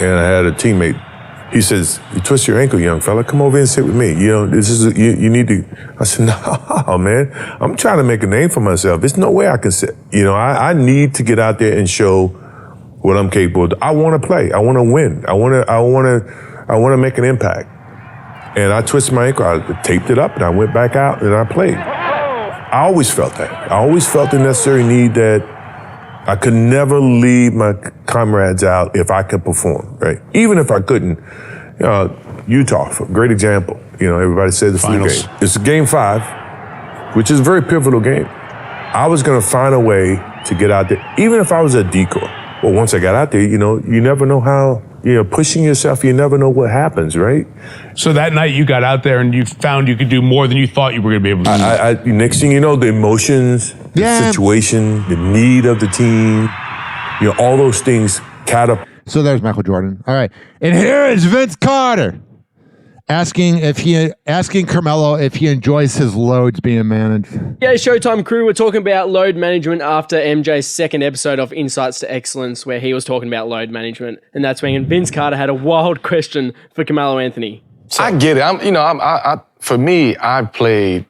And I had a teammate. He says, "You twist your ankle, young fella. Come over and sit with me. This is you need to." I said, "No, man. I'm trying to make a name for myself. There's no way I can sit. I need to get out there and show what I'm capable of. I want to play. I want to win. I want to make an impact." And I twisted my ankle. I taped it up and I went back out and I played. I always felt that. I always felt the necessary need that I could never leave my comrades out if I could perform, right? Even if I couldn't. Utah, for a great example. Everybody said the flu game. It's game 5, which is a very pivotal game. I was going to find a way to get out there, even if I was a decoy. Well, once I got out there, you never know how, pushing yourself, you never know what happens, right? So that night you got out there and you found you could do more than you thought you were going to be able to do. Next thing you know, the emotions, the situation, the need of the team, all those things catapult. So there's Michael Jordan. All right. And here is Vince Carter asking Carmelo if he enjoys his loads being managed. Yeah, Showtime crew, we're talking about load management after MJ's second episode of Insights to Excellence, where he was talking about load management, and that's when Vince Carter had a wild question for Carmelo Anthony. I get it. For me, I played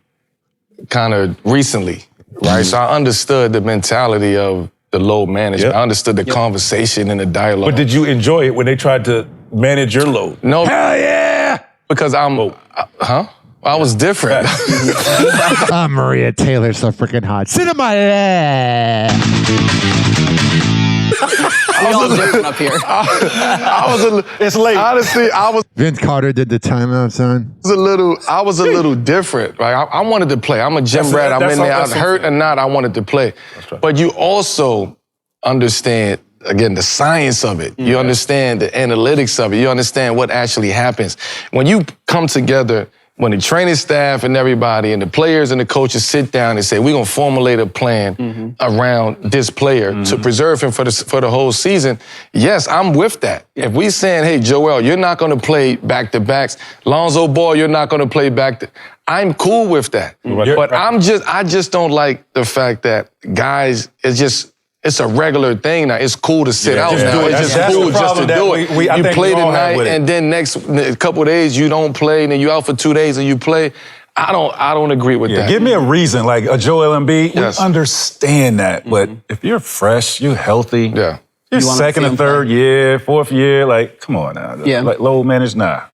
kind of recently, right? So I understood the mentality of the load management. I understood the conversation and the dialogue. But did you enjoy it when they tried to manage your load? No. Hell yeah! Because I was different. Maria Taylor's so freaking hot. Sit in my lap. I was different up here. It's late. Honestly, Vince Carter did the timeout, son. I was a little different, right? I wanted to play. I'm a gym rat. I'm in there. I'm hurt or not, I wanted to play. Right. But you also understand, again, the science of it. You understand the analytics of it. You understand what actually happens. When you come together, when the training staff and everybody and the players and the coaches sit down and say, we're going to formulate a plan around this player to preserve him for the whole season, yes, I'm with that. If we saying, hey, Joel, you're not going to play back-to-backs, Lonzo Ball, you're not going to play I'm cool with that. But I just don't like the fact that guys, it's a regular thing now. It's cool to sit out now. It's just cool just to do it. You play tonight, and then next couple of days you don't play, and then you out for 2 days and you play. I don't agree with that. Give me a reason, like a Joel Embiid. We understand that, but if you're fresh, you're healthy. Yeah. You're second or third year, fourth year. Like, come on now. Yeah. Like load managed, nah.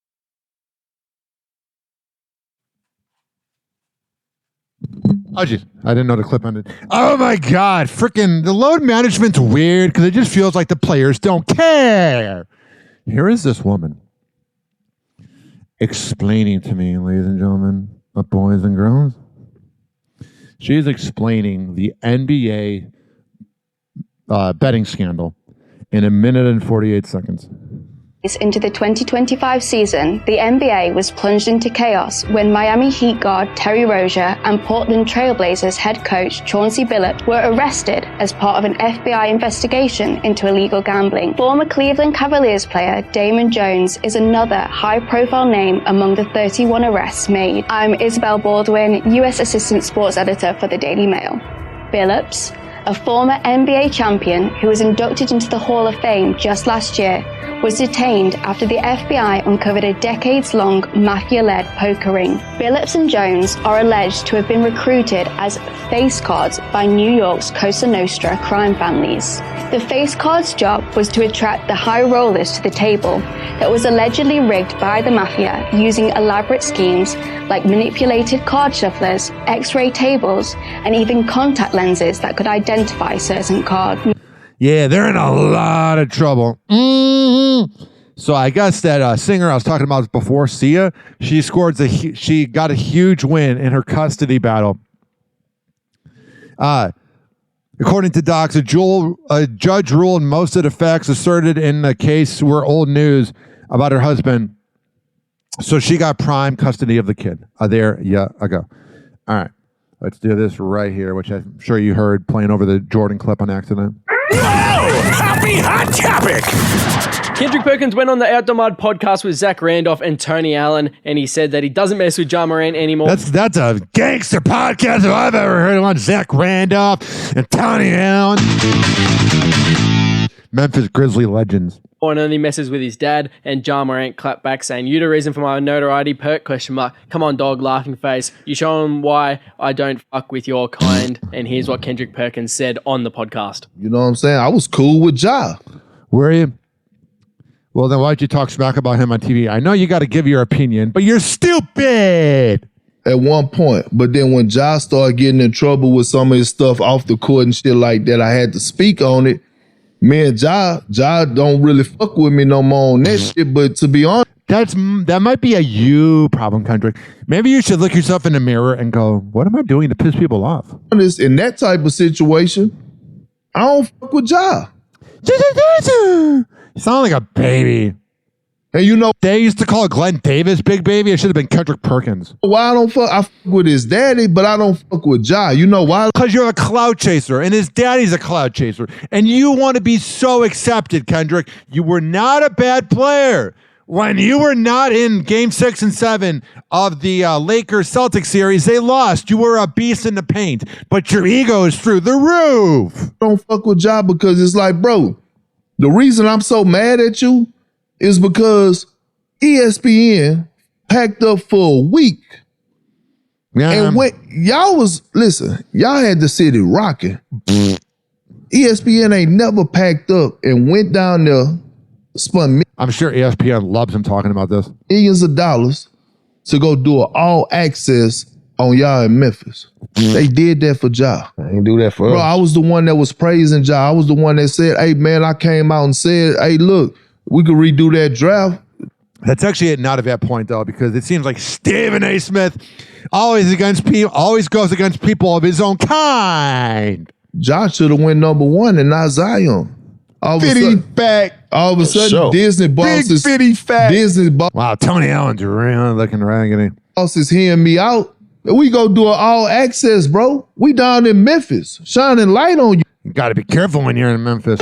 Oh, jeez. I didn't know the clip ended. Oh, my God. Freaking the load management's weird because it just feels like the players don't care. Here is this woman explaining to me, ladies and gentlemen, boys and girls. She's explaining the NBA betting scandal in 1 minute and 48 seconds. Into the 2025 season, the NBA was plunged into chaos when Miami Heat guard Terry Rozier and Portland Trail Blazers head coach Chauncey Billups were arrested as part of an FBI investigation into illegal gambling. Former Cleveland Cavaliers player Damon Jones is another high-profile name among the 31 arrests made. I'm Isabel Baldwin, U.S. Assistant Sports Editor for the Daily Mail. Billups, a former NBA champion who was inducted into the Hall of Fame just last year, was detained after the FBI uncovered a decades-long mafia-led poker ring. Billups and Jones are alleged to have been recruited as face cards by New York's Cosa Nostra crime families. The face cards' job was to attract the high rollers to the table that was allegedly rigged by the mafia using elaborate schemes like manipulated card shufflers, X-ray tables, and even contact lenses that could identify certain cards. Yeah, they're in a lot of trouble. So I guess that singer I was talking about before, Sia, she got a huge win in her custody battle. According to docs, a judge ruled most of the facts asserted in the case were old news about her husband. So she got prime custody of the kid. There you go. All right, let's do this right here, which I'm sure you heard playing over the Jordan clip on accident. Happy Hot Topic! Kendrick Perkins went on the Outdoor Mud podcast with Zach Randolph and Tony Allen, and he said that he doesn't mess with Ja Morant anymore. That's a gangster podcast if I've ever heard one. Zach Randolph and Tony Allen. Memphis Grizzly legends. And only messes with his dad, and Ja Morant clapped back saying, "You the reason for my notoriety, Perk, ? Come on, dog, laughing face. You show him why I don't fuck with your kind." And here's what Kendrick Perkins said on the podcast. You know what I'm saying? I was cool with Ja. Were you? Well, then why'd you talk smack about him on TV? I know you got to give your opinion, but you're stupid. At one point, but then when Ja started getting in trouble with some of his stuff off the court and shit like that, I had to speak on it. Me and Ja don't really fuck with me no more on that shit, but to be honest, that might be a you problem, Kendrick. Maybe you should look yourself in the mirror and go, what am I doing to piss people off? In that type of situation, I don't fuck with Ja. You sound like a baby. And you know, they used to call Glenn Davis Big Baby. It should have been Kendrick Perkins. Why I fuck with his daddy, but I don't fuck with Ja. You know why? Because you're a cloud chaser, and his daddy's a cloud chaser, and you want to be so accepted, Kendrick. You were not a bad player. When you were not in Game 6 and 7 of the Lakers-Celtics series, they lost. You were a beast in the paint, but your ego is through the roof. I don't fuck with Ja because it's like, bro, the reason I'm so mad at you is because ESPN packed up for a week. Yeah. And when y'all had the city rocking. ESPN ain't never packed up and went down there, spun I'm sure ESPN loves him talking about this. Millions of dollars to go do an all access on y'all in Memphis. They did that for Ja. I ain't do that for us. Bro, I was the one that was praising Ja. I was the one that said, hey man, I came out and said, hey, look, we could redo that draft. That's actually not a bad point, though, because it seems like Stephen A. Smith always goes against people of his own kind. Ja should have went number one and not Zion. All of a sudden, Disney bosses. Disney bosses. Wow, Tony Allen's really looking raggedy. Bosses hearing me out. We go do an all access, bro. We down in Memphis, shining light on you. You got to be careful when you're in Memphis.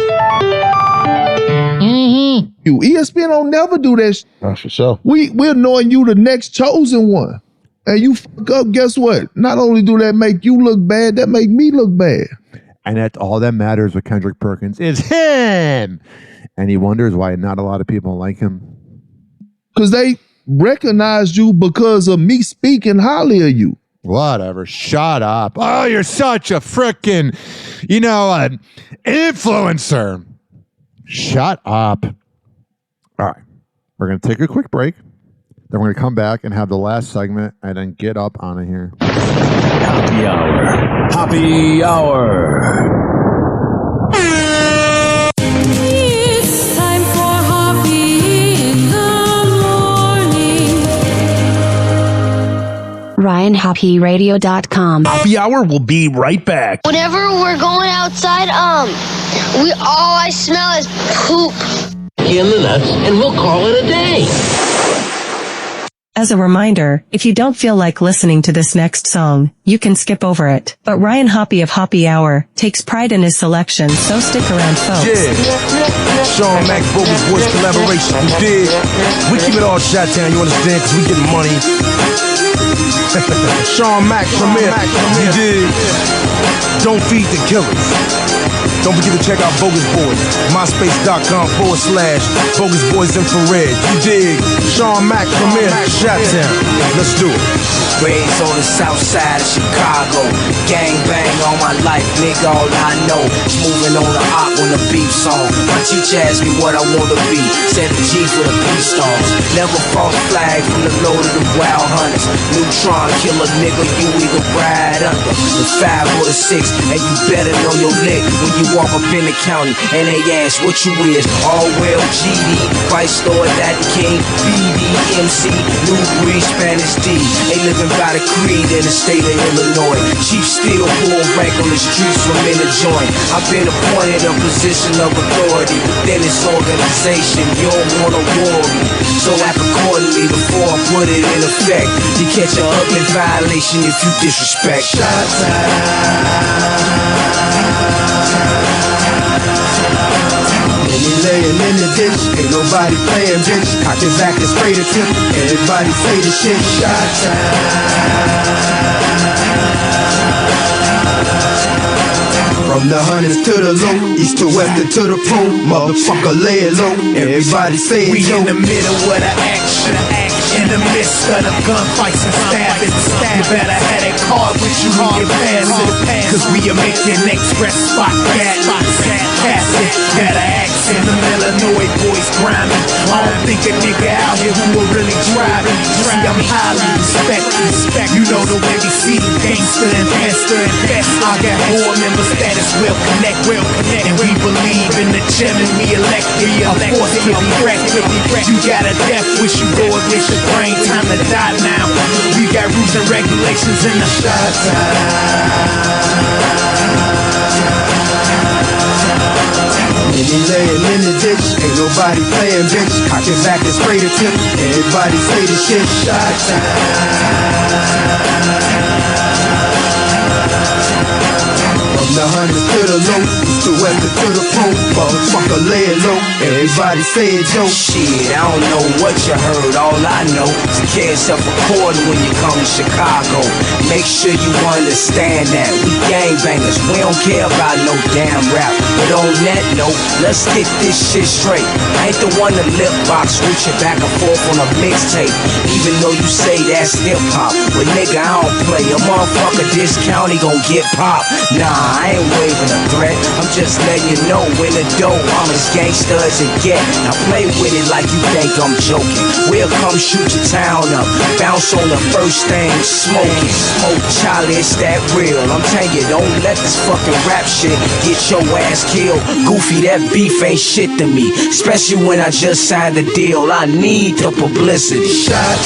You ESPN don't never do that shit. That's for sure. We're knowing you the next chosen one. And you fuck up, guess what? Not only do that make you look bad, that make me look bad. And that's all that matters with Kendrick Perkins is him. And he wonders why not a lot of people like him. Because they recognized you because of me speaking highly of you. Whatever. Shut up. Oh, you're such a frickin', influencer. Shut up. All right. We're going to take a quick break. Then we're going to come back and have the last segment and then get up on it here. Happy hour. Happy hour. It's time for Hoppe in the morning. RyanHoppeRadio.com. Happy hour will be right back. Whenever we're going outside, all I smell is poop. In the nuts, and we'll call it a day. As a reminder, if you don't feel like listening to this next song, you can skip over it. But Ryan Hoppe of Hoppe Hour takes pride in his selection, so stick around, folks. Yeah. Sean Mac vocal voice collaboration. You dig? We keep it all Shot Town, you understand? Because we getting money. Sean Mack from here. You dig? Don't feed the killers. Don't forget to check out Bogus Boys. MySpace.com/Bogus Boys Infrared. You dig? Sean Mack from here. Shot-town. Let's do it. Raised on the south side of Chicago. Gang bang all my life, nigga, all I know. Moving on the op on the beef song. My teacher asked me what I want to be. Said the G for the peace stars. Never false flag from the load of the wild hunters. Neutron killer nigga, you either ride under the 5 or the 6. And you better know your lick when you walk up in the county and they ask what you is. All well GD, Vice Lord, Daddy King, BD, MC, New Breed, Spanish D. They living by the creed in the state of Illinois. Chief Steel pull rank on the streets from in the joint. I've been appointed a position of authority within this organization. You don't want to war me, so act accordingly before I put it in effect. You catch a ugly violation if you disrespect. Laying in the ditch, ain't nobody playing, bitch. Cock his back and spray the tip. Everybody say the shit. Shot time. From the hundreds to the low, east to west and to the pole. Motherfucker, lay it low. Everybody say it. We in the middle of the action. In the midst of the gunfights and stabbing. You better have that card with you when you pass it. Cause we are making express spot gas. Pass it. Got an axe in the Illinois boys grinding. I don't think a nigga out here who will really driving. See, I'm highly respected. You know the way we see gangster and faster and faster. I got board members that is well connect. And we believe in the chairman we elected. A force to be wrecked. You got a death wish, you go against your brain. Time to die now. We got rules and regulations in the shot time. And he laying in the ditch, ain't nobody playing, bitch. Cock his back and spray the tip. Everybody say the shit. Shot time. From the hundreds to the low, east to west and to the pole. Motherfucker, lay it low. Everybody say it, Joe. Shit, I don't know what you heard. All I know is to carry yourself according when you come to Chicago. Make sure you understand that we gangbangers. We don't care about no damn rap. But on that note, let's get this shit straight. I ain't the one to lip box, reaching back and forth on a mixtape. Even though you say that's hip hop, but nigga, I don't play. A motherfucker this county gon' get popped. Nah, I ain't waving a threat. I'm just letting you know when the dough, I'm as gangsta as it get. Now play with it like you think I'm joking. We'll come shoot your town up, bounce on the first thing, smoking. Smoke, Charlie, it's that real. I'm telling you, don't let this fucking rap shit get your ass killed. Goofy, that beef ain't shit to me, especially when I just signed the deal. I need the publicity. Shot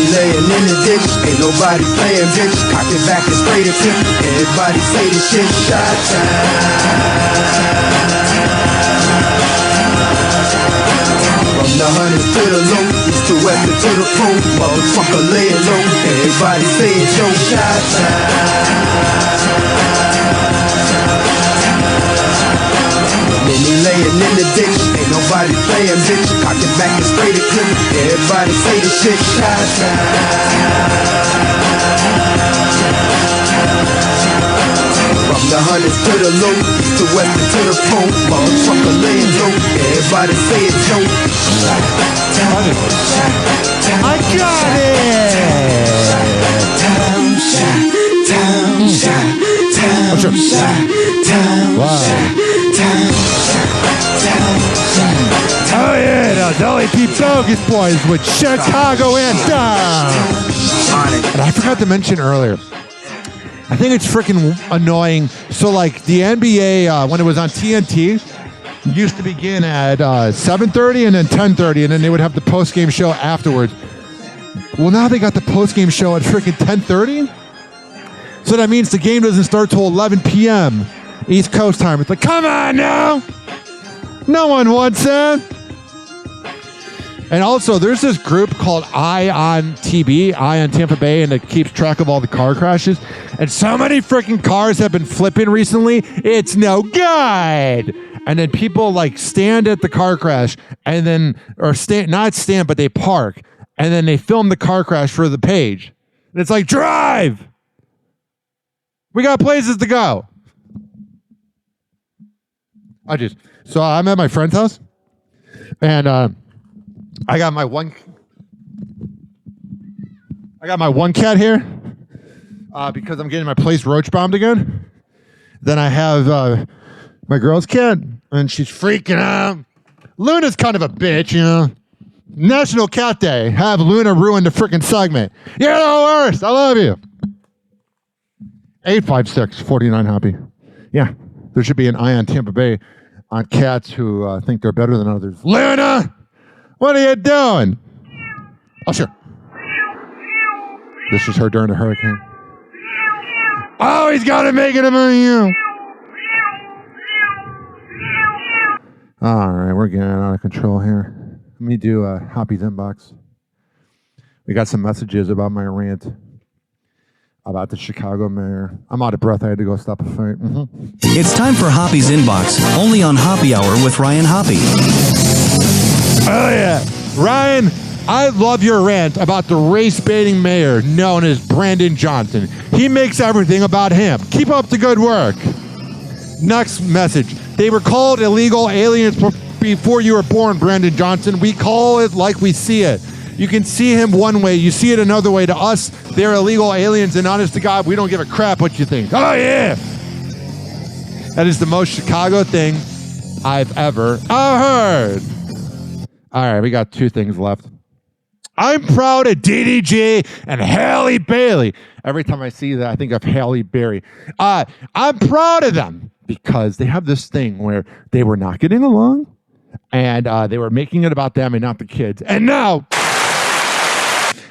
laying in the ditch, ain't nobody playing, bitch. Cock his back and spray the tip. Everybody say the shit. Shot time. From the hundreds to the low, east to west and to the pole. Motherfucker, lay it low. Everybody say it, Joe. Shot time. Then he laying in the ditch, ain't nobody playing, bitch. Cock his back and spray the clip. Everybody say the shit. Shot from the hundreds to the low, east to west and to the pole. Motherfucker laying low. Everybody say it, Joe. I got Oh yeah, the WP Bogus Boys with Chicago Anthem. And I forgot to mention earlier, I think it's freaking annoying. So like the NBA, when it was on TNT, used to begin at 7:30 and then 10:30, and then they would have the post-game show afterwards. Well, now they got the post-game show at freaking 10:30. So that means the game doesn't start till 11 p.m. East Coast time. It's like, come on now. No one wants that. And also, there's this group called Eye on TB, Eye on Tampa Bay, and it keeps track of all the car crashes. And so many freaking cars have been flipping recently, it's no good. And then people like stand at the car crash and then, or not stand, but they park. And then they film the car crash for the page. And it's like, drive! We got places to go. So I'm at my friend's house. And I got my one cat here because I'm getting my place roach bombed again. Then I have my girl's cat, and she's freaking out. Luna's kind of a bitch, you know. National Cat Day. Have Luna ruin the freaking segment. You're the worst. I love you. 856-49 Hoppy. Yeah, there should be an eye on Tampa Bay on cats who think they're better than others. Luna, what are you doing? Oh, sure. This is her during the hurricane. Oh, he's got to make it about you. All right, we're getting out of control here. Let me do Hoppy's inbox. We got some messages about my rant about the Chicago mayor. I'm out of breath. I had to go stop a fight. It's time for Hoppy's Inbox, only on Hoppy Hour with Ryan Hoppe. Oh, yeah. Ryan, I love your rant about the race-baiting mayor known as Brandon Johnson. He makes everything about him. Keep up the good work. Next message. They were called illegal aliens before you were born, Brandon Johnson. We call it like we see it. You can see him one way. You see it another way. To us, they're illegal aliens, and honest to God, we don't give a crap what you think. Oh, yeah. That is the most Chicago thing I've ever heard. All right, we got two things left. I'm proud of DDG and Halle Bailey. Every time I see that, I think of Halle Berry. I'm proud of them because they have this thing where they were not getting along, and they were making it about them and not the kids. And now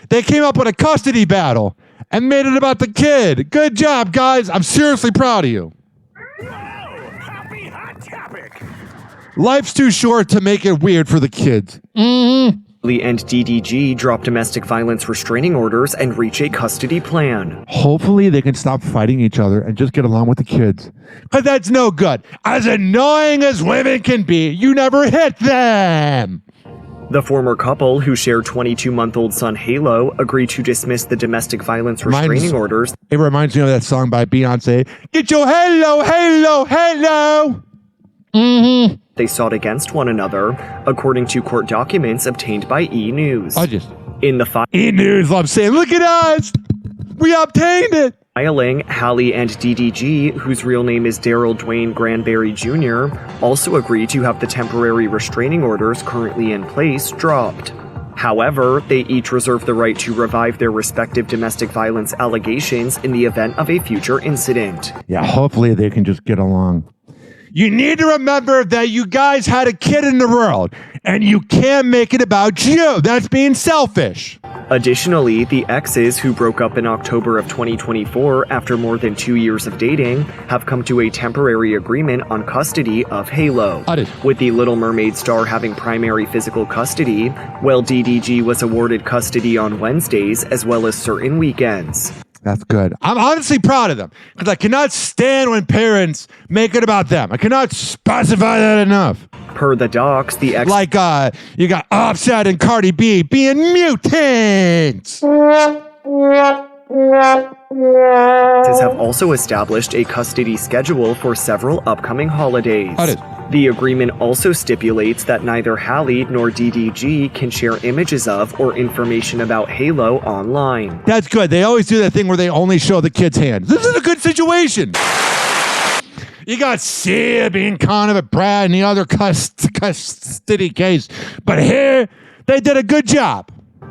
they came up with a custody battle and made it about the kid. Good job, guys. I'm seriously proud of you. Happy hot topic. Life's too short to make it weird for the kids. Lee and DDG drop domestic violence restraining orders and reach a custody plan. Hopefully they can stop fighting each other and just get along with the kids. But that's no good. As annoying as women can be, you never hit them. The former couple, who shared 22-month-old son Halo, agreed to dismiss the domestic violence restraining orders. It reminds me of that song by Beyonce. Get your halo, halo, halo. They sought against one another, according to court documents obtained by E! News. E! News loves saying, look at us. We obtained it. Filing, Halle and DDG, whose real name is Daryl Dwayne Granberry Jr., also agreed to have the temporary restraining orders currently in place dropped. However, they each reserve the right to revive their respective domestic violence allegations in the event of a future incident. Yeah, hopefully they can just get along. You need to remember that you guys had a kid in the world, and you can't make it about you. That's being selfish. Additionally, the exes, who broke up in October of 2024 after more than 2 years of dating, have come to a temporary agreement on custody of Halo, with the Little Mermaid star having primary physical custody, while DDG was awarded custody on Wednesdays as well as certain weekends. That's good. I'm honestly proud of them because I cannot stand when parents make it about them. I cannot specify that enough. Per the docs, the ex... Like, you got Offset and Cardi B being mutants. Have also established a custody schedule for several upcoming holidays. The agreement also stipulates that neither Halle nor DDG can share images of or information about Halo online. That's good. They always do that thing where they only show the kid's hands. This is a good situation. You got Sia being kind of a brat in the other custody case. But here, they did a good job.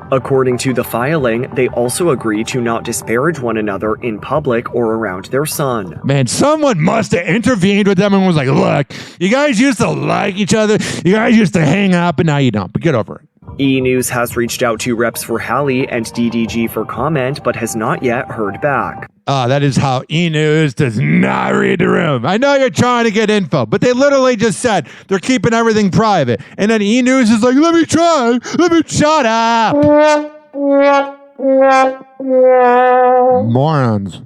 According to the filing, they also agree to not disparage one another in public or around their son. Man, someone must have intervened with them and was like, look, you guys used to like each other. You guys used to hang out, but now you don't. But get over it. E! News has reached out to reps for Halle and DDG for comment, but has not yet heard back. That is how E! News does not read the room. I know you're trying to get info, but they literally just said they're keeping everything private. And then E! News is like, let me try. Let me shut up. Morons.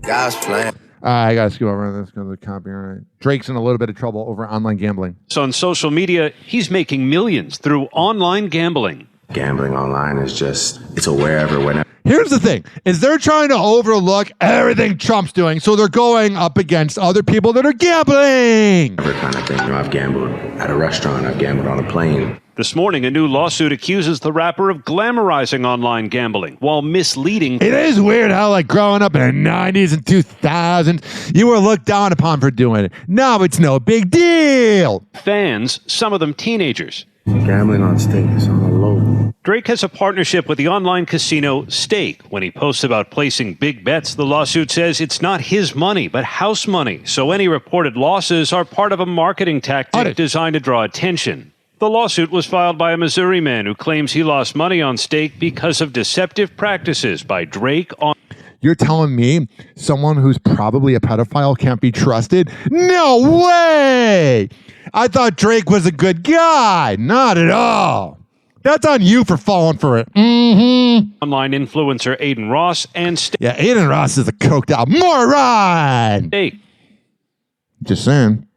God's plan. I got to scoot over this because of the copyright. Drake's in a little bit of trouble over online gambling. So on social media, he's making millions through online gambling. Gambling online is just, it's a wherever, whenever. Here's the thing, is they're trying to overlook everything Trump's doing, so they're going up against other people that are gambling. Kind of thing. You know, I've gambled at a restaurant, I've gambled on a plane. This morning, a new lawsuit accuses the rapper of glamorizing online gambling while misleading. It is weird how, like, growing up in the 90s and 2000s, you were looked down upon for doing it. Now it's no big deal. Fans, some of them teenagers. Gambling on stake is on the low. Drake has a partnership with the online casino Stake. When he posts about placing big bets, the lawsuit says it's not his money, but house money. So any reported losses are part of a marketing tactic designed to draw attention. The lawsuit was filed by a Missouri man who claims he lost money on Stake because of deceptive practices by Drake on... You're telling me someone who's probably a pedophile can't be trusted? No way! I thought Drake was a good guy. Not at all. That's on you for falling for it. Online influencer Aiden Ross and Stake. Yeah, Aiden Ross is a coked out moron. Stake. Just saying.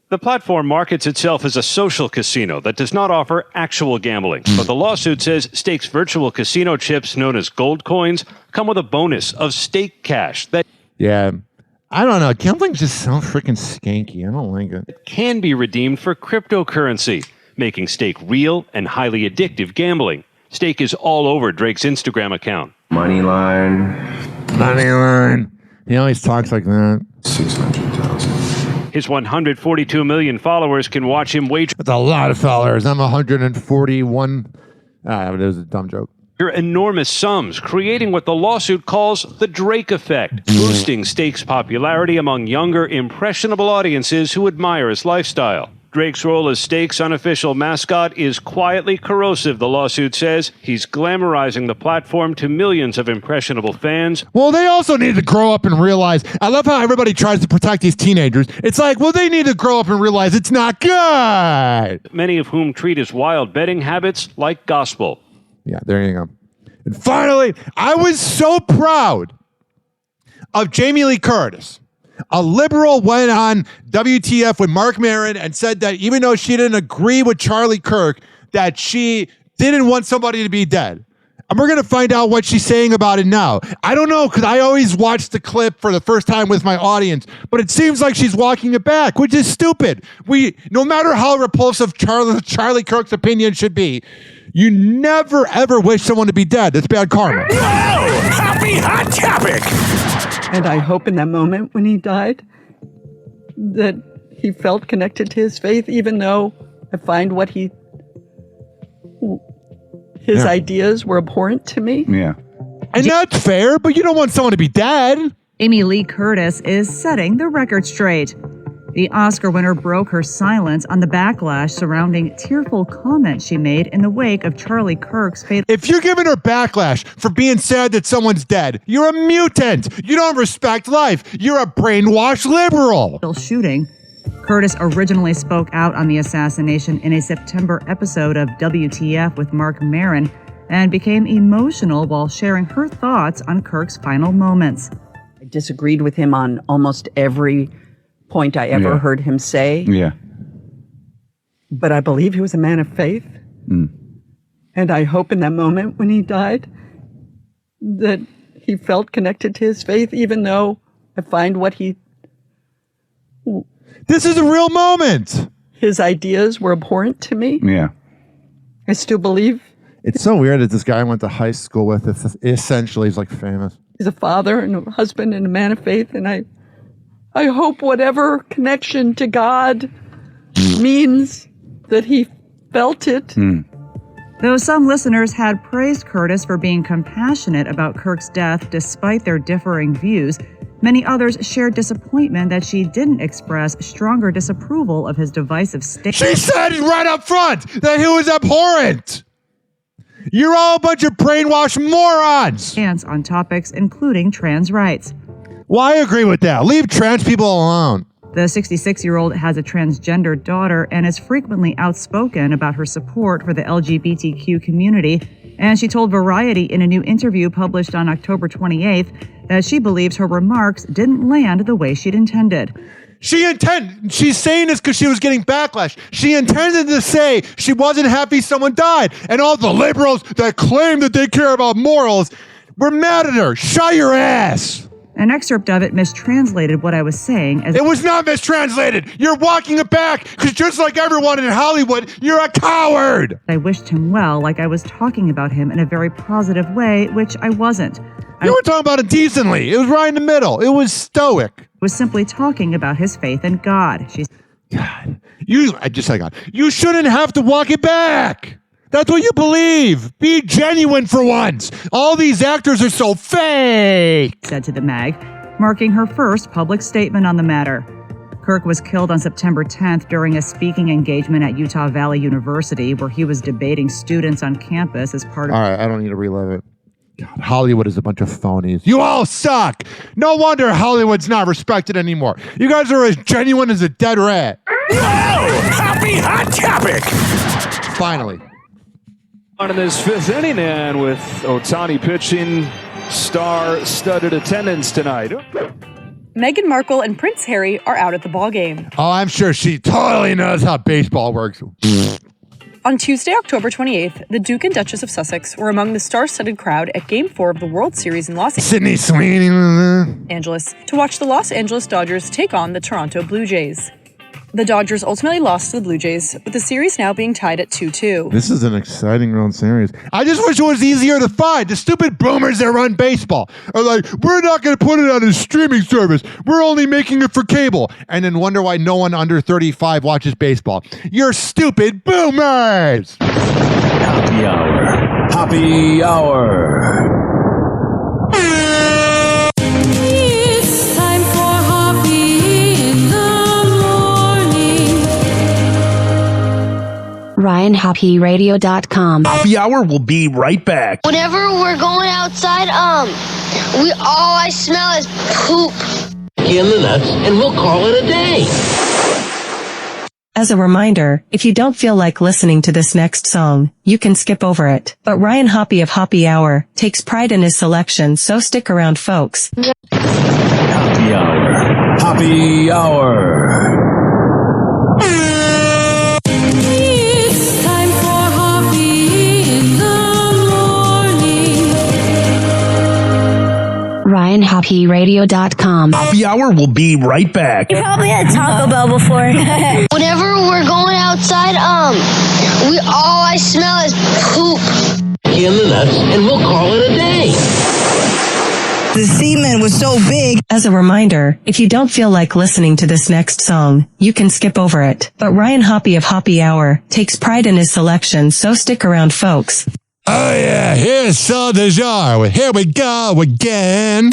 The platform markets itself as a social casino that does not offer actual gambling. But the lawsuit says Stake's virtual casino chips, known as gold coins, come with a bonus of Stake cash that I don't know. Gambling's just so freaking skanky. I don't like it. Can be redeemed for cryptocurrency, making Stake real and highly addictive gambling. Stake is all over Drake's Instagram account. Moneyline. He always talks like that. 600,000. His 142 million followers can watch him wager. That's a lot of followers. I'm 141. It was a dumb joke. Enormous sums, creating what the lawsuit calls the Drake effect, boosting Stake's popularity among younger, impressionable audiences who admire his lifestyle. Drake's role as Stake's unofficial mascot is quietly corrosive, the lawsuit says. He's glamorizing the platform to millions of impressionable fans. Well, they also need to grow up and realize, I love how everybody tries to protect these teenagers. It's like, well, they need to grow up and realize it's not good. Many of whom treat his wild betting habits like gospel. Yeah, there you go. And finally, I was so proud of Jamie Lee Curtis. A liberal went on WTF with Mark Maron and said that even though she didn't agree with Charlie Kirk, that she didn't want somebody to be dead. And we're going to find out what she's saying about it now. I don't know, because I always watch the clip for the first time with my audience, but it seems like she's walking it back, which is stupid. No matter how repulsive Charlie Kirk's opinion should be, you never, ever wish someone to be dead. That's bad karma. Whoa! Happy hot topic! And I hope in that moment when he died that he felt connected to his faith, even though I find his ideas were abhorrent to me. Yeah. And that's fair, but you don't want someone to be dead. Jamie Lee Curtis is setting the record straight. The Oscar winner broke her silence on the backlash surrounding tearful comments she made in the wake of Charlie Kirk's fatal. If you're giving her backlash for being sad that someone's dead, you're a mutant. You don't respect life. You're a brainwashed liberal. Shooting. Curtis originally spoke out on the assassination in a September episode of WTF with Mark Maron and became emotional while sharing her thoughts on Kirk's final moments. I disagreed with him on almost every point I ever heard him say. Yeah. But I believe he was a man of faith. And I hope in that moment when he died that he felt connected to his faith, even though I find this is a real moment. His ideas were abhorrent to me. Yeah. I still believe. It's so weird that this guy I went to high school with, essentially, he's like famous. He's a father and a husband and a man of faith, and I hope whatever connection to God means that he felt it. Though some listeners had praised Curtis for being compassionate about Kirk's death despite their differing views, many others shared disappointment that she didn't express stronger disapproval of his divisive stance. She said right up front that he was abhorrent. You're all a bunch of brainwashed morons. On topics including trans rights. Well, I agree with that. Leave trans people alone. The 66-year-old has a transgender daughter and is frequently outspoken about her support for the LGBTQ community, And she told Variety in a new interview published on October 28th that she believes her remarks didn't land the way she'd intended. She's saying this because she was getting backlash. She intended to say she wasn't happy someone died. And all the liberals that claim that they care about morals were mad at her. Shut your ass. An excerpt of it mistranslated what I was saying. It was not mistranslated. You're walking it back because just like everyone in Hollywood, you're a coward. I wished him well, like I was talking about him in a very positive way, which I wasn't. You were talking about it decently. It was right in the middle. It was stoic. Was simply talking about his faith in God. You shouldn't have to walk it back. That's what you believe. Be genuine for once. All these actors are so fake, said to the mag, marking her first public statement on the matter. Kirk was killed on September 10th during a speaking engagement at Utah Valley University where he was debating students on campus as part of... All right, I don't need to relive it. God, Hollywood is a bunch of phonies. You all suck. No wonder Hollywood's not respected anymore. You guys are as genuine as a dead rat. Whoa! Happy Hot Topic! Finally. On in this fifth inning, and with Ohtani pitching, star-studded attendance tonight. Meghan Markle and Prince Harry are out at the ballgame. Oh, I'm sure she totally knows how baseball works. On Tuesday, October 28th, the Duke and Duchess of Sussex were among the star-studded crowd at Game 4 of the World Series in Los Angeles to watch the Los Angeles Dodgers take on the Toronto Blue Jays. The Dodgers ultimately lost to the Blue Jays, with the series now being tied at 2-2. This is an exciting World Series. I just wish it was easier to find. The stupid boomers that run baseball are like, we're not going to put it on a streaming service. We're only making it for cable. And then wonder why no one under 35 watches baseball. You're stupid boomers! Happy Hour. Happy Hour. It's time for Hoppy in the morning. RyanHappyRadio.com. Happy Hour will be right back. Whenever we're going outside, all I smell is poop. In the nuts, and we'll call it a day. As a reminder, if you don't feel like listening to this next song, you can skip over it. But Ryan Hoppe of Hoppe Hour takes pride in his selection, so stick around, folks. Happy Hour. Happy Hour. It's time for Hoppy in the morning. RyanHappyRadio.com. Happy Hour will be right back. You probably had Taco Bell before. Whenever we're going outside, all I smell is poop. In the nuts, and we'll call it a day. The semen was so big. As a reminder, if you don't feel like listening to this next song, you can skip over it. But Ryan Hoppe of Hoppe Hour takes pride in his selection, so stick around, folks. Oh yeah, here's Saw de Jar. Here we go again.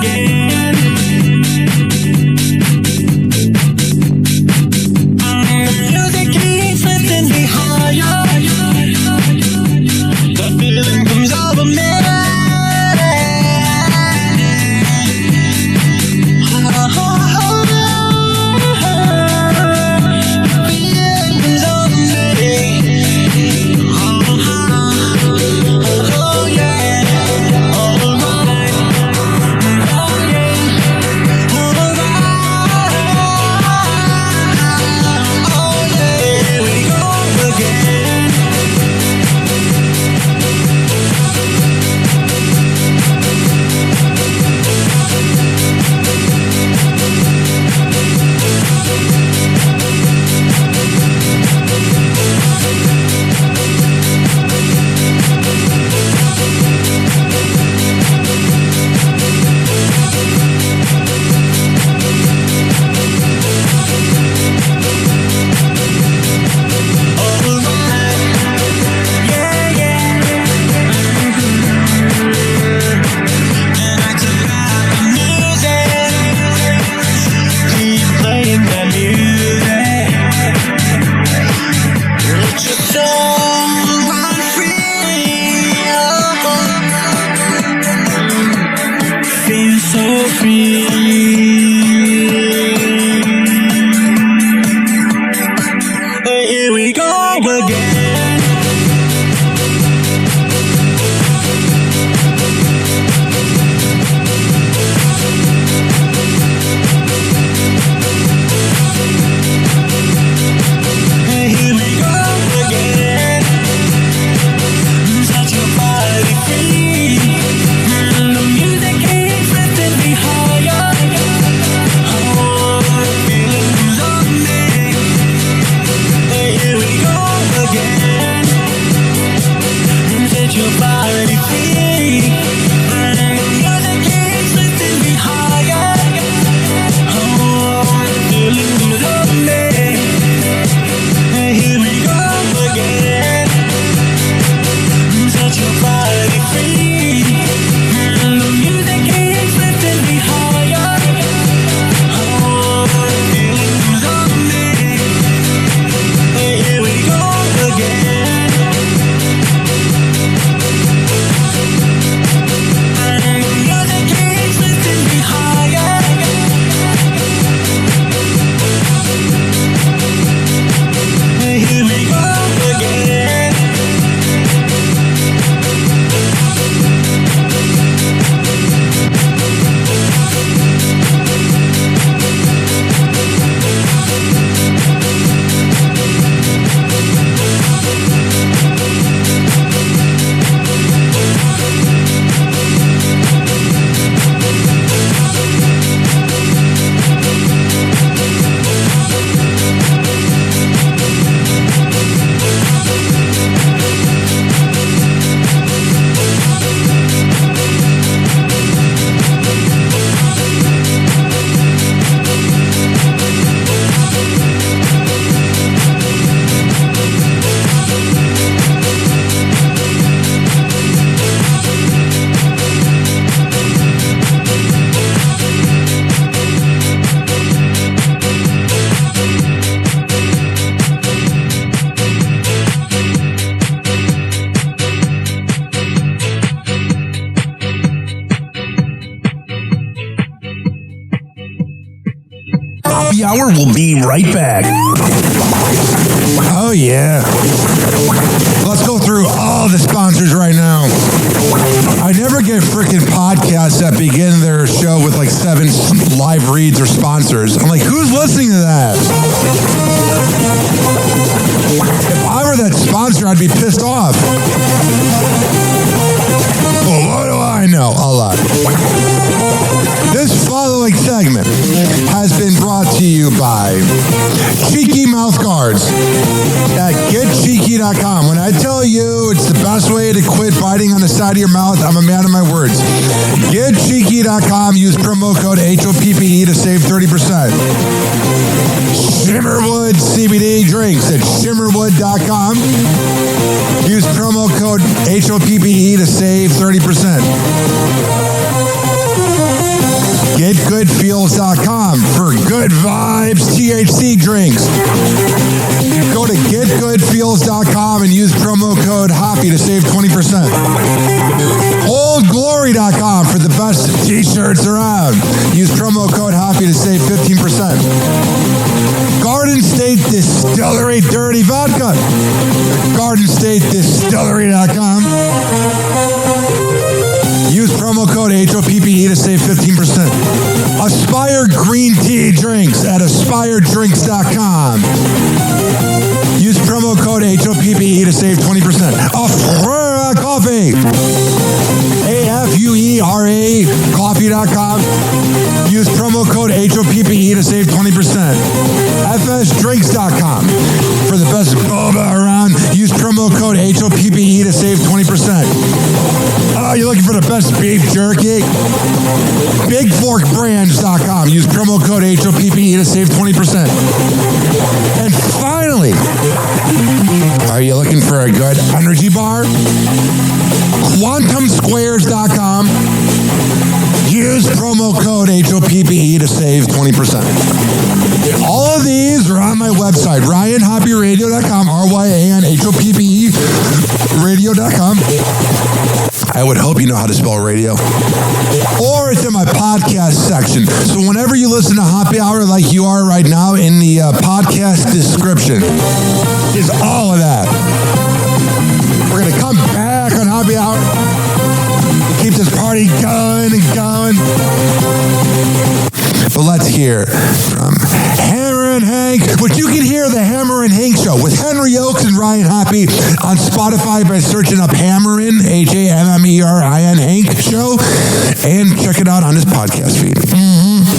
again. The music keeps lifting me higher. The feeling comes over me. Happy Hour will be right back. Oh, yeah. Let's go through all the sponsors right now. I never get freaking podcasts that begin their show with like 7 live reads or sponsors. I'm like, who's listening to that? If I were that sponsor, I'd be pissed off. Well, what do I know? A lot. This following segment has been brought to you by Cheeky Mouth Guards at GetCheeky.com. When I tell you it's the best way to quit biting on the side of your mouth, I'm a man of my words. GetCheeky.com. Use promo code HOPPE to save 30%. Shimmerwood CBD drinks at Shimmerwood.com. Use promo code HOPPE to save 30%. getgoodfeels.com for good vibes THC drinks. Go to getgoodfeels.com and use promo code Hoppy to save 20%. Oldglory.com for the best t-shirts around. Use promo code Hoppy to save 15%. Garden State Distillery Dirty Vodka. GardenStateDistillery.com. Use promo code HOPPE to save 15%. Aspire Green Tea Drinks at AspireDrinks.com. Use promo code HOPPE to save 20%. Afuera Coffee. AFUERA Coffee.com. Use promo code HOPPE to save 20%. FSDrinks.com. For the best boba around, use promo code HOPPE to save 20%. Oh, you're looking for the best beef jerky? BigForkBrands.com. Use promo code HOPPE to save 20%. And finally, are you looking for a good energy bar? QuantumSquares.com. Use promo code HOPPE to save 20%. All of these are on my website, RyanHoppyRadio.com, RyanHoppe Radio.com. I would hope you know how to spell radio. Or it's in my podcast section. So whenever you listen to Hoppy Hour like you are right now, in the podcast description is all of that. We're going to come back on Hoppy Hour. Keep this party going and going. But let's hear from Hammer and Hank, which you can hear the Hammer and Hank Show with Henry Oakes and Ryan Hoppy on Spotify by searching up Hammerin, HAMMERIN Hank Show, and check it out on his podcast feed.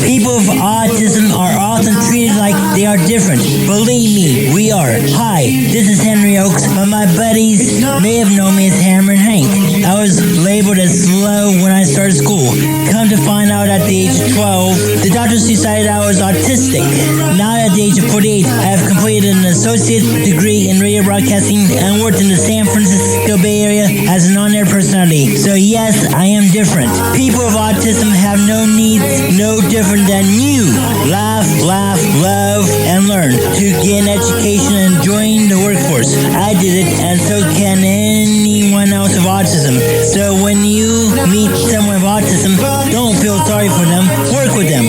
People with autism are often treated like they are different. Believe me, we are. Hi, this is Henry Oakes, but my buddies may have known me as Hammer and Hank. I was labeled as slow when I started school. Come to find out at the age of 12, the doctors decided I was autistic. Now at the age of 48, I have completed an associate degree in radio broadcasting and worked in the San Francisco Bay Area as an on-air personality. So yes, I am different. People with autism have no needs, no different than you. Laugh, love, and learn to get an education and join the workforce. I did it, and so can anyone else with autism. So when you meet someone with autism, don't feel sorry for them. Work with them.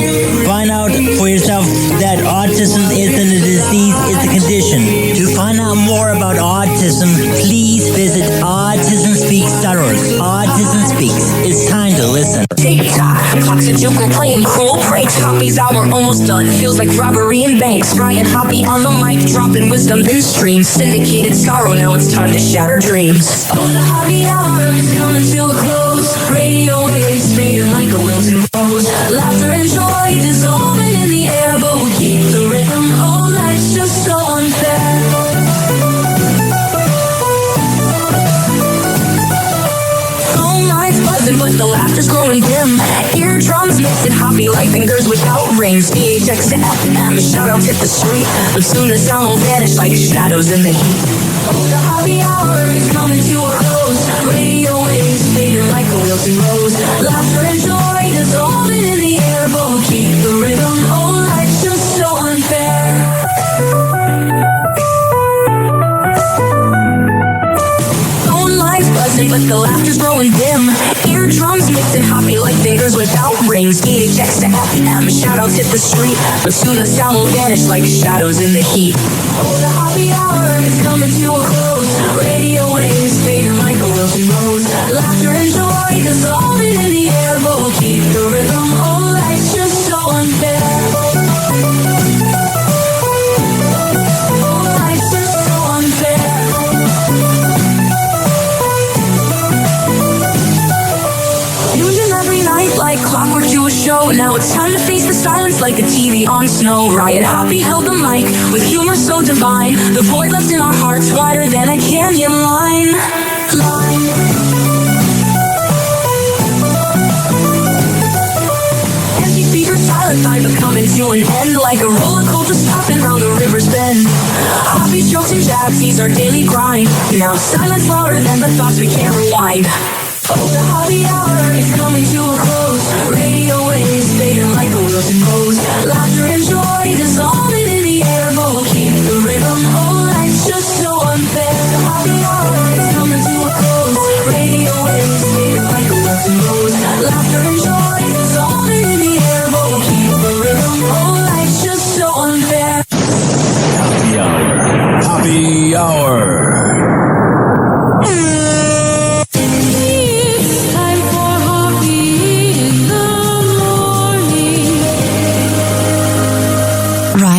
Find out for yourself that autism isn't a disease, it's a condition. To find out more about autism, please visit autismspeaks.org. Autism Speaks. It's time to listen. TikTok, clocks are juking, playing cruel pranks. Hoppy's hour almost done. Feels like robbery in banks. Ryan Hoppy on the mic, dropping wisdom in streams. Syndicated sorrow, now it's time to shatter dreams. Oh, the Hoppy hour is coming to a close. Radio waves fading like a wilted rose. Laughter and joy dissolving in the air, but we keep the rhythm. Oh, life's just so unfair. Buzzing, but the laughter's growing dim. Eardrums mixing Hoppy like fingers without rings. DHX to FM, shoutouts hit the street. But soon the sound will vanish like shadows in the heat. Oh, the Hoppy hour is coming to a close. Radio waves fading like a wilted rose. Laughter and joy dissolving in the air, but we'll keep the rhythm. Oh, life's just so unfair. But the laughter's growing dim. Eardrums mixing Hoppy like fingers without rings. DHX to FM, shoutouts hit the street. But soon the sound will vanish like shadows in the heat. Oh, the Hoppy hour is coming to a close. Radio waves fading like a wilted rose. Laughter and joy dissolving in the air, but we'll keep the rhythm. Oh, life's just so unfair. Oh, life's just so unfair. Like clockwork to a show. Now it's time to face the silence like a TV on snow. Riot Hoppy held the mic with humor so divine. The void left in our hearts wider than a canyon line. Empty speakers, silent time but coming to an end. Like a roller coaster stopping round the river's bend. Hoppy jokes and jabs, these are daily grind. Now silence louder than the thoughts we can't rewind. Oh, the Hoppy hour is coming to a close. Radio waves fading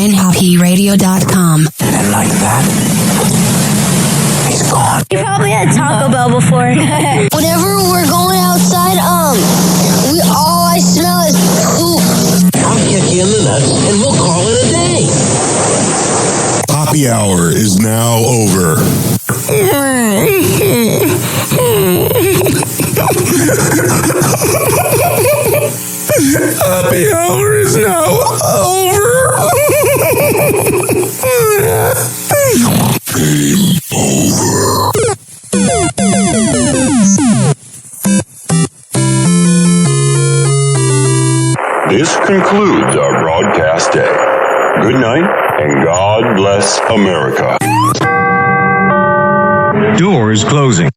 RyanHoppyRadio.com. And like that, he's gone. You probably had Taco Bell before. Whenever we're going outside, all I smell is poop. I'll kick you in the nuts and we'll call it a day. Happy hour is now over. Happy hour is now over. Game over. This concludes our broadcast day. Good night, and God bless America. Doors closing.